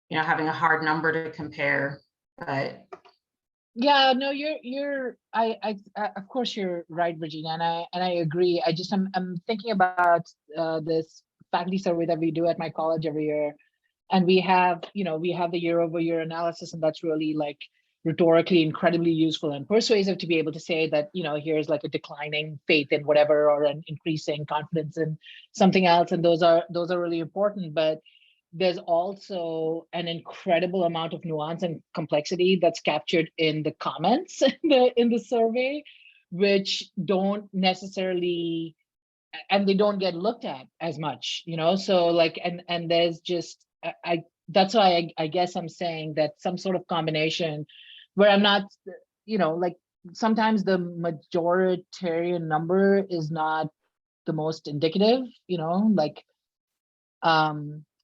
you know, having a hard number to compare, but. Yeah, no, you're of course you're right, Virginia, and I agree. I'm thinking about this faculty survey that we do at my college every year, and we have the year-over-year analysis, and that's really like rhetorically incredibly useful and persuasive to be able to say that, you know, here's like a declining faith in whatever, or an increasing confidence in something else, and those are really important. But there's also an incredible amount of nuance and complexity that's captured in the comments in the survey, which don't necessarily, and they don't get looked at as much, you know. So like, and there's just, that's why I guess I'm saying that some sort of combination where I'm not, you know, like sometimes the majoritarian number is not the most indicative, you know, like,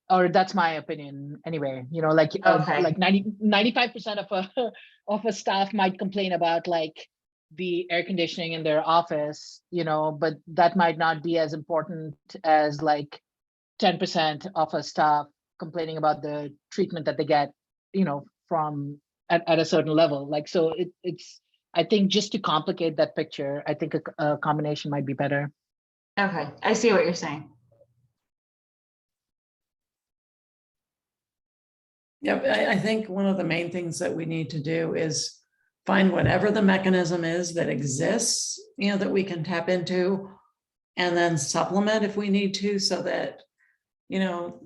or that's my opinion anyway, you know, like, Okay. like 95% of a staff might complain about like the air conditioning in their office, you know, but that might not be as important as like 10% of a staff complaining about the treatment that they get, you know, from at a certain level. Like, so it's, I think just to complicate that picture, I think a combination might be better. Okay, I see what you're saying. Yeah, I think one of the main things that we need to do is find whatever the mechanism is that exists, you know, that we can tap into, and then supplement if we need to, so that, you know,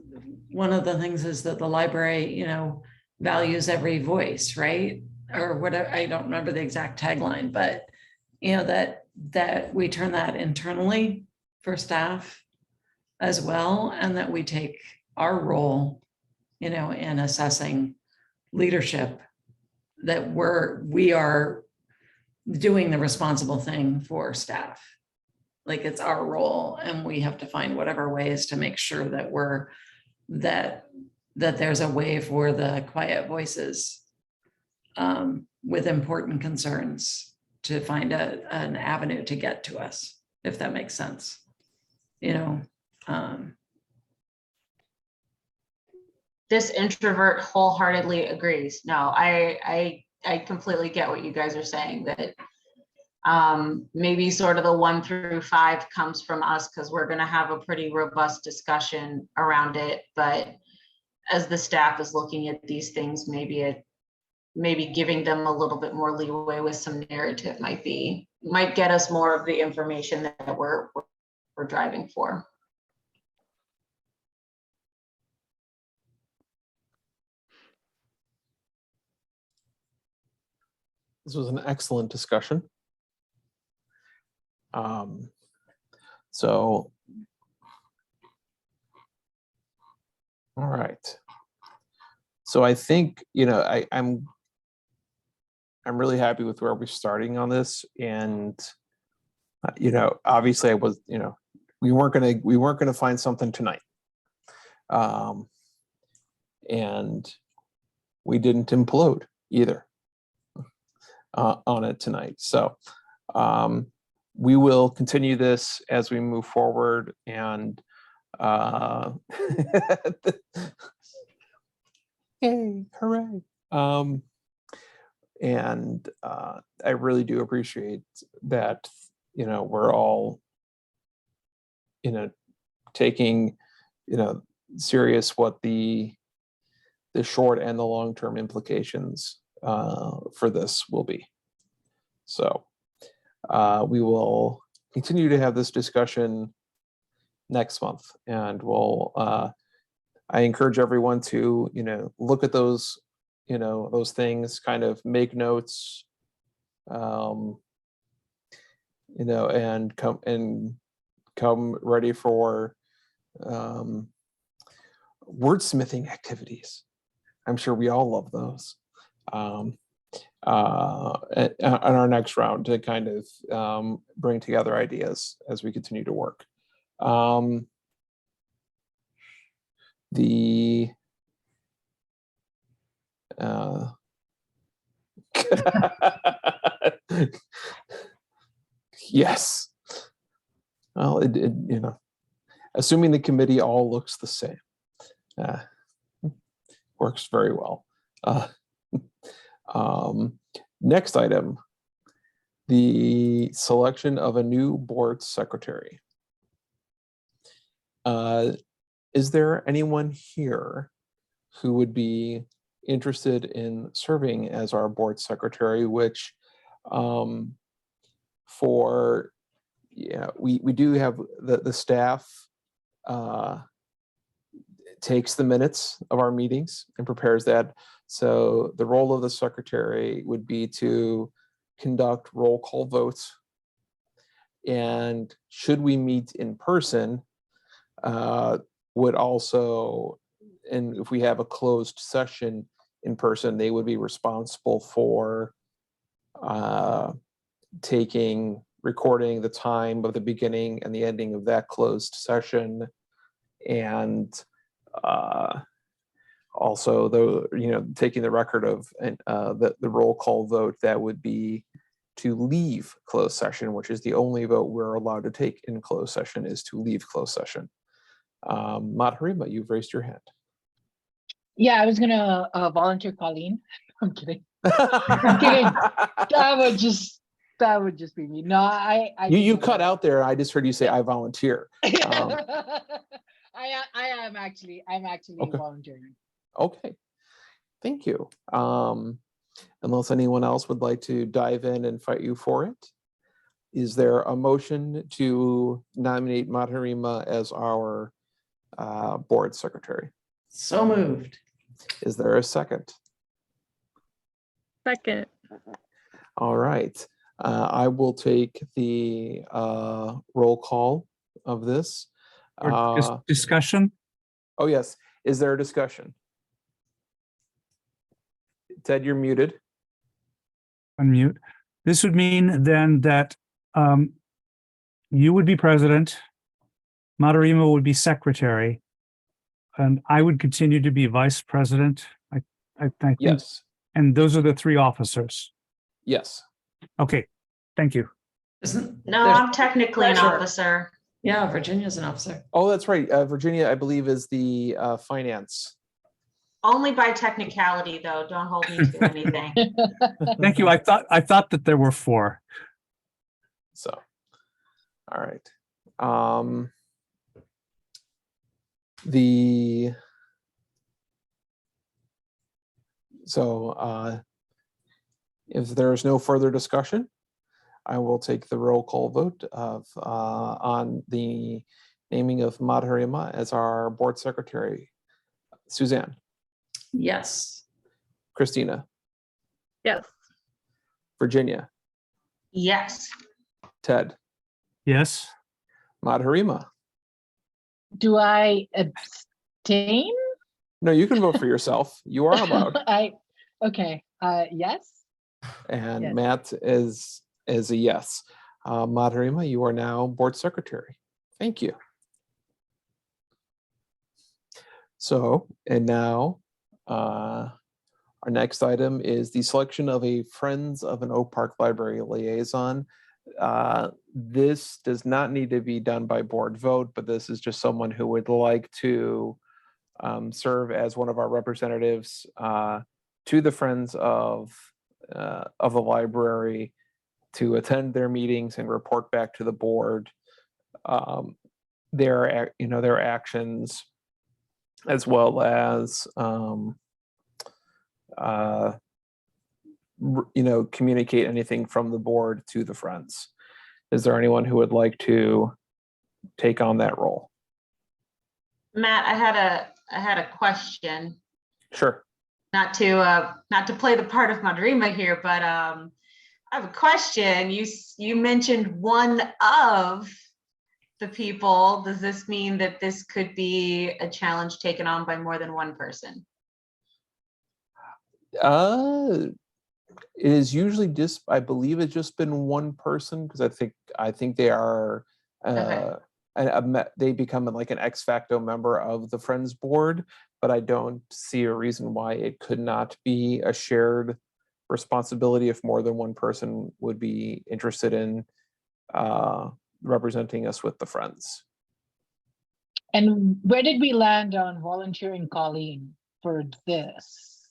one of the things is that the library, you know, values every voice, right? Or whatever, I don't remember the exact tagline, but, you know, that we turn that internally for staff as well, and that we take our role, you know, in assessing leadership, that we are doing the responsible thing for staff. Like, it's our role, and we have to find whatever ways to make sure that that there's a way for the quiet voices with important concerns to find an avenue to get to us, if that makes sense. You know, This introvert wholeheartedly agrees. No, I completely get what you guys are saying, that maybe sort of the 1 through 5 comes from us because we're going to have a pretty robust discussion around it. But as the staff is looking at these things, maybe giving them a little bit more leeway with some narrative might get us more of the information that we're driving for. This was an excellent discussion. So, all right. So I think, you know, I'm really happy with where we're starting on this, and you know, obviously I was, you know, we weren't gonna find something tonight, and we didn't implode either on it tonight. So we will continue this as we move forward, and yay, hooray. And I really do appreciate that, you know, we're all, you know, taking, you know, serious what the short and the long-term implications for this will be. So we will continue to have this discussion next month, and we'll I encourage everyone to, you know, look at those, you know, those things, kind of make notes, you know, and come ready for wordsmithing activities. I'm sure we all love those. On our next round, to kind of bring together ideas as we continue to work. Yes. Well, you know, assuming the committee all looks the same, works very well. Next item, the selection of a new board secretary. Is there anyone here who would be interested in serving as our board secretary, which we do have the staff takes the minutes of our meetings and prepares that. So the role of the secretary would be to conduct roll call votes. And should we meet in person, would also, and if we have a closed session in person, they would be responsible for recording the time of the beginning and the ending of that closed session, and also taking the record of the roll call vote that would be to leave closed session, which is the only vote we're allowed to take in closed session, is to leave closed session. Madhurima, you've raised your hand. Yeah, I was gonna volunteer Colleen. I'm kidding. I'm kidding. That would just be me. No, I you cut out there. I just heard you say I volunteer. I'm actually Okay. volunteering. Okay, thank you. Unless anyone else would like to dive in and fight you for it. Is there a motion to nominate Matarima as our board secretary? So moved. Is there a second? Second. All right. I will take the roll call of this. Or discussion? Oh, yes. Is there a discussion? Ted, you're muted. Unmute. This would mean then that you would be president, Matarima would be secretary, and I would continue to be vice president. I think, Yes. and those are the three officers. Yes. Okay, thank you. No, I'm technically an treasurer. officer. Yeah, Virginia's an officer. Oh, that's right. Virginia, I believe, is the finance. Only by technicality, though. Don't hold me to anything. Thank you. I thought that there were four. So, all right. If there's no further discussion, I will take the roll call vote of on the naming of Matarima as our board secretary. Suzanne, Yes. Christina, Yes. Virginia, Yes. Ted, Yes. Matarima. Do I abstain? No, you can vote for yourself. You are allowed. Okay, yes. And Yes. Matt is a yes. Matarima, you are now board secretary. Thank you. So, and now our next item is the selection of a Friends of an Oak Park Library liaison. This does not need to be done by board vote, but this is just someone who would like to serve as one of our representatives to the Friends of the library, to attend their meetings and report back to the board their actions, as well as communicate anything from the board to the Friends. Is there anyone who would like to take on that role? Matt, I had a question. Sure. Not to play the part of Matarima here, but I have a question. You mentioned one of the people. Does this mean that this could be a challenge taken on by more than one person? It is usually just, I believe it's just been one person, because I think they are Okay. they become like an ex facto member of the Friends board, but I don't see a reason why it could not be a shared responsibility if more than one person would be interested in representing us with the Friends. And where did we land on volunteering Colleen for this?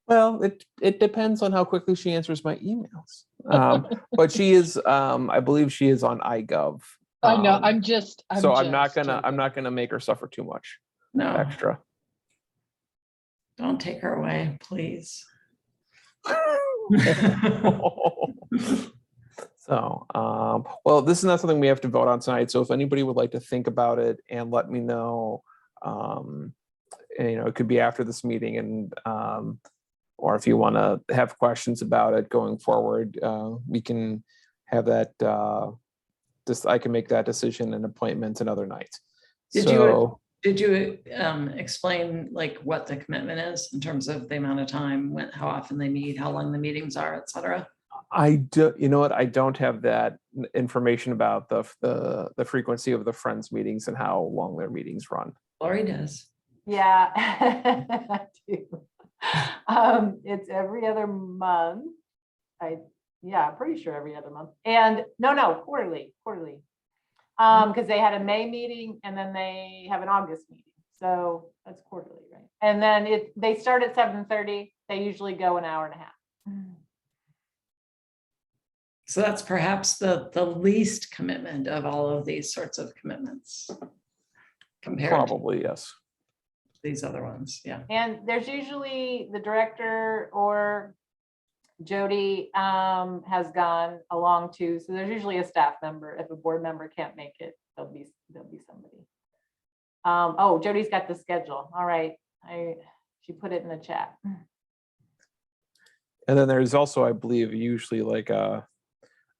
Well, it depends on how quickly she answers my emails. But she is, I believe she is on iGov. I know, I'm not gonna make her suffer too much No, extra. don't take her away, please. So, well, this is not something we have to vote on tonight. So if anybody would like to think about it and let me know, it could be after this meeting, and or if you want to have questions about it going forward, we can have that. I can make that decision and appointment another night. Did you explain like what the commitment is in terms of the amount of time, how often they meet, how long the meetings are, et cetera? I do. You know what? I don't have that information about the frequency of the Friends meetings and how long their meetings run. Lori does. Yeah. I do. It's every other month. I'm pretty sure every other month. And no, quarterly. Because they had a May meeting and then they have an August meeting. So that's quarterly, right? And then they start at 7:30. They usually go an hour and a half. So that's perhaps the least commitment of all of these sorts of commitments compared Probably, yes. to these other ones. Yeah. And there's usually the director or Jody has gone along too. So there's usually a staff member. If a board member can't make it, there'll be somebody. Oh, Jody's got the schedule. All right. She put it in the chat. And then there's also, I believe, usually like an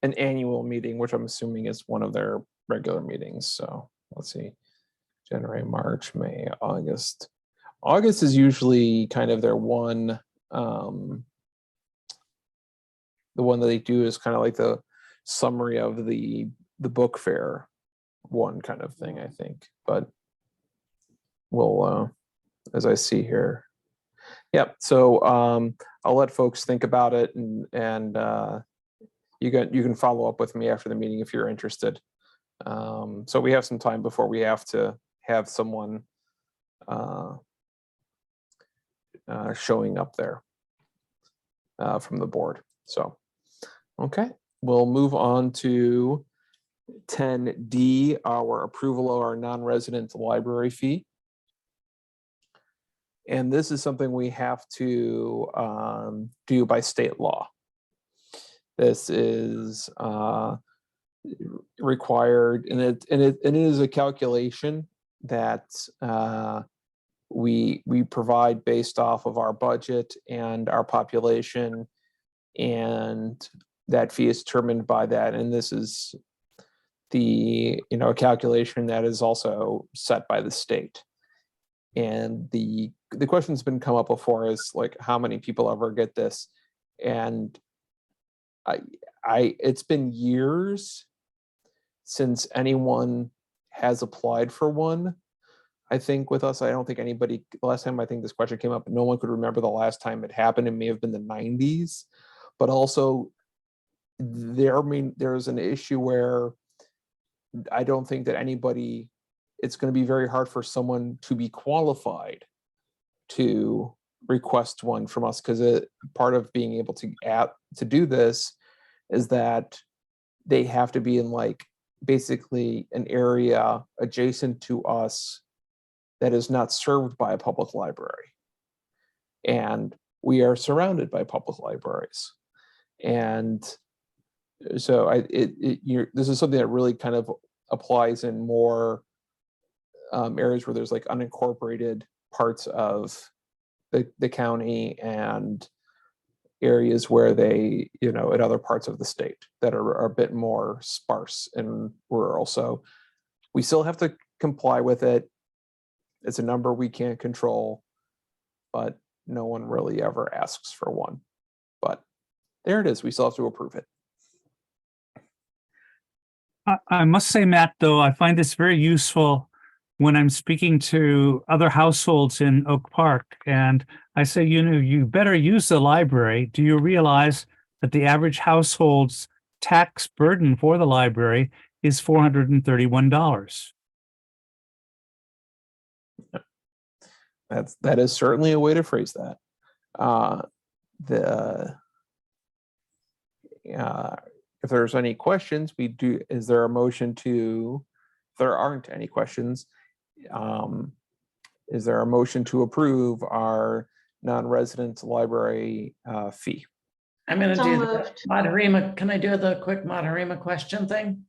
annual meeting, which I'm assuming is one of their regular meetings. So let's see, January, March, May, August. August is usually kind of their one, the one that they do is kind of like the summary of the book fair one kind of thing, I think. But we'll, as I see here. Yep. So I'll let folks think about it, and you can follow up with me after the meeting if you're interested. So we have some time before we have to have someone showing up there from the board. So, okay, we'll move on to 10D, our approval of our non-resident library fee. And this is something we have to do by state law. This is required, and it is a calculation that we provide based off of our budget and our population, and that fee is determined by that. And this is the a calculation that is also set by the state. And the question's been come up before is like, how many people ever get this? And it's been years since anyone has applied for one. I think with us, I don't think anybody, last time I think this question came up, no one could remember the last time it happened. It may have been the 90s, but also there's an issue where I don't think that anybody, it's going to be very hard for someone to be qualified to request one from us, because part of being able to do this is that they have to be in like basically an area adjacent to us that is not served by a public library. And we are surrounded by public libraries. And so this is something that really kind of applies in more areas where there's like unincorporated parts of the county, and areas where they, in other parts of the state that are a bit more sparse and rural. So we still have to comply with it. It's a number we can't control, but no one really ever asks for one. But there it is. We still have to approve it. I must say, Matt, though, I find this very useful when I'm speaking to other households in Oak Park, and I say, you better use the library. Do you realize that the average household's tax burden for the library is $431? That is certainly a way to phrase that. If there's any questions, is there a motion to, if there aren't any questions, is there a motion to approve our non-resident library fee? I'm going to So do moved. the Madarima. Can I do the quick Madarima question thing?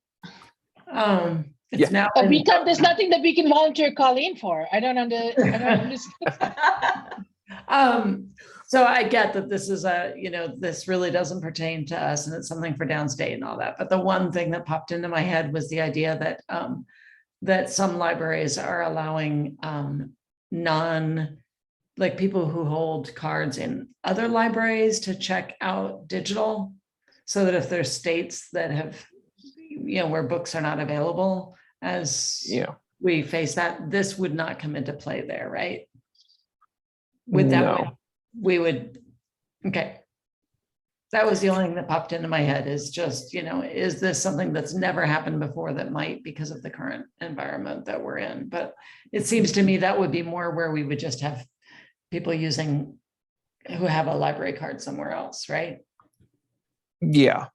It's Yeah. now. But there's nothing that we can volunteer Colleen for. I don't understand. So I get that this is this really doesn't pertain to us, and it's something for downstate and all that. But the one thing that popped into my head was the idea that that some libraries are allowing people who hold cards in other libraries to check out digital, so that if there's states that have, where books are not available, as we face that, this would not come into play there, right? With that, No. we would, okay. That was the only thing that popped into my head, is just, is this something that's never happened before that might, because of the current environment that we're in? But it seems to me that would be more where we would just have people who have a library card somewhere else, right? Yeah,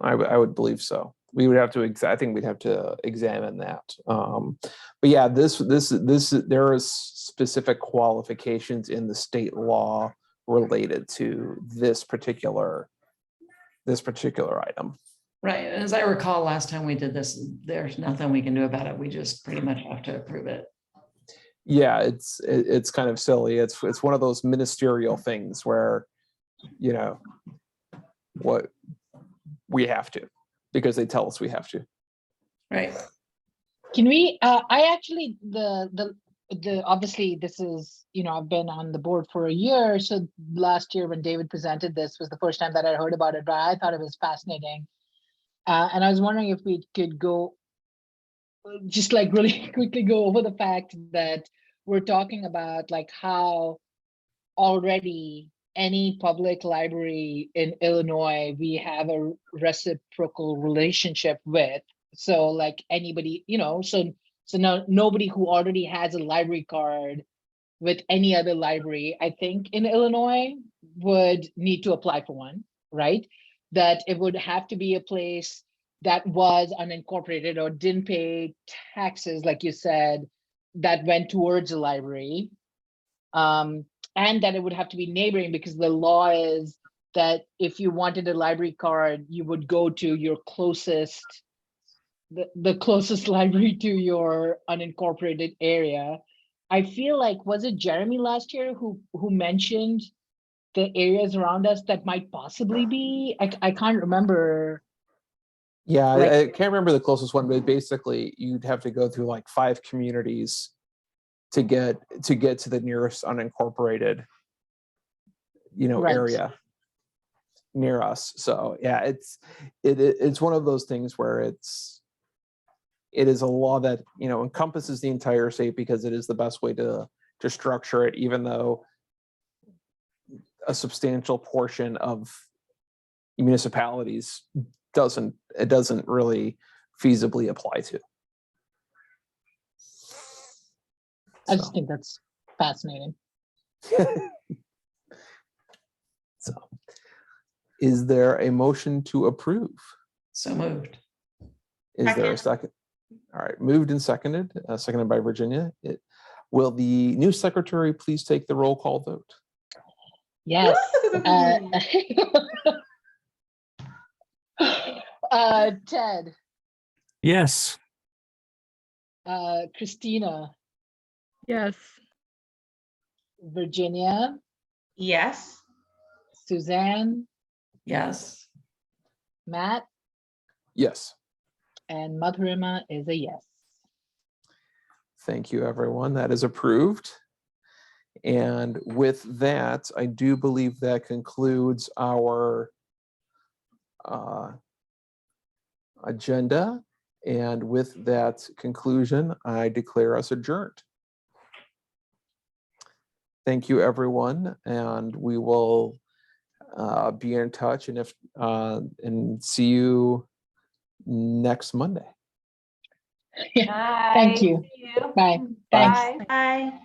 I would believe so. We would have to, I think we'd have to examine that. But yeah, there is specific qualifications in the state law related to this particular item. Right, and as I recall, last time we did this, there's nothing we can do about it. We just pretty much have to approve it. Yeah, it's kind of silly. It's one of those ministerial things where, you know, what we have to, because they tell us we have to. Right. Can we, I actually, obviously this is, you know, I've been on the board for a year. So last year when David presented this was the first time that I heard about it, but I thought it was fascinating. And I was wondering if we could go, just like really quickly go over the fact that we're talking about like how already any public library in Illinois, we have a reciprocal relationship with. So like anybody, you know, so now nobody who already has a library card with any other library, I think in Illinois would need to apply for one, right? That it would have to be a place that was unincorporated or didn't pay taxes, like you said, that went towards a library. And that it would have to be neighboring, because the law is that if you wanted a library card, you would go to your closest, the closest library to your unincorporated area. I feel like, was it Jeremy last year who mentioned the areas around us that might possibly be? I can't remember. Yeah, Like- I can't remember the closest one, but basically you'd have to go through like 5 communities to get to the nearest unincorporated, you know, Right. area near us. So yeah, it's one of those things where it is a law that, you know, encompasses the entire state, because it is the best way to structure it, even though a substantial portion of municipalities doesn't really feasibly apply to. I just think that's fascinating. So, is there a motion to approve? So moved. Is there a second? All right, moved and seconded, seconded by Virginia. Will the new secretary please take the roll call vote? Yes. Ted, Yes. Christina, Yes. Virginia, Yes. Suzanne, Yes. Matt, Yes. and Madhurima is a yes. Thank you, everyone. That is approved. And with that, I do believe that concludes our agenda. And with that conclusion, I declare us adjourned. Thank you, everyone, and we will be in touch, and and see you next Monday. Thank you. See you. Bye. Bye. Thanks. Bye.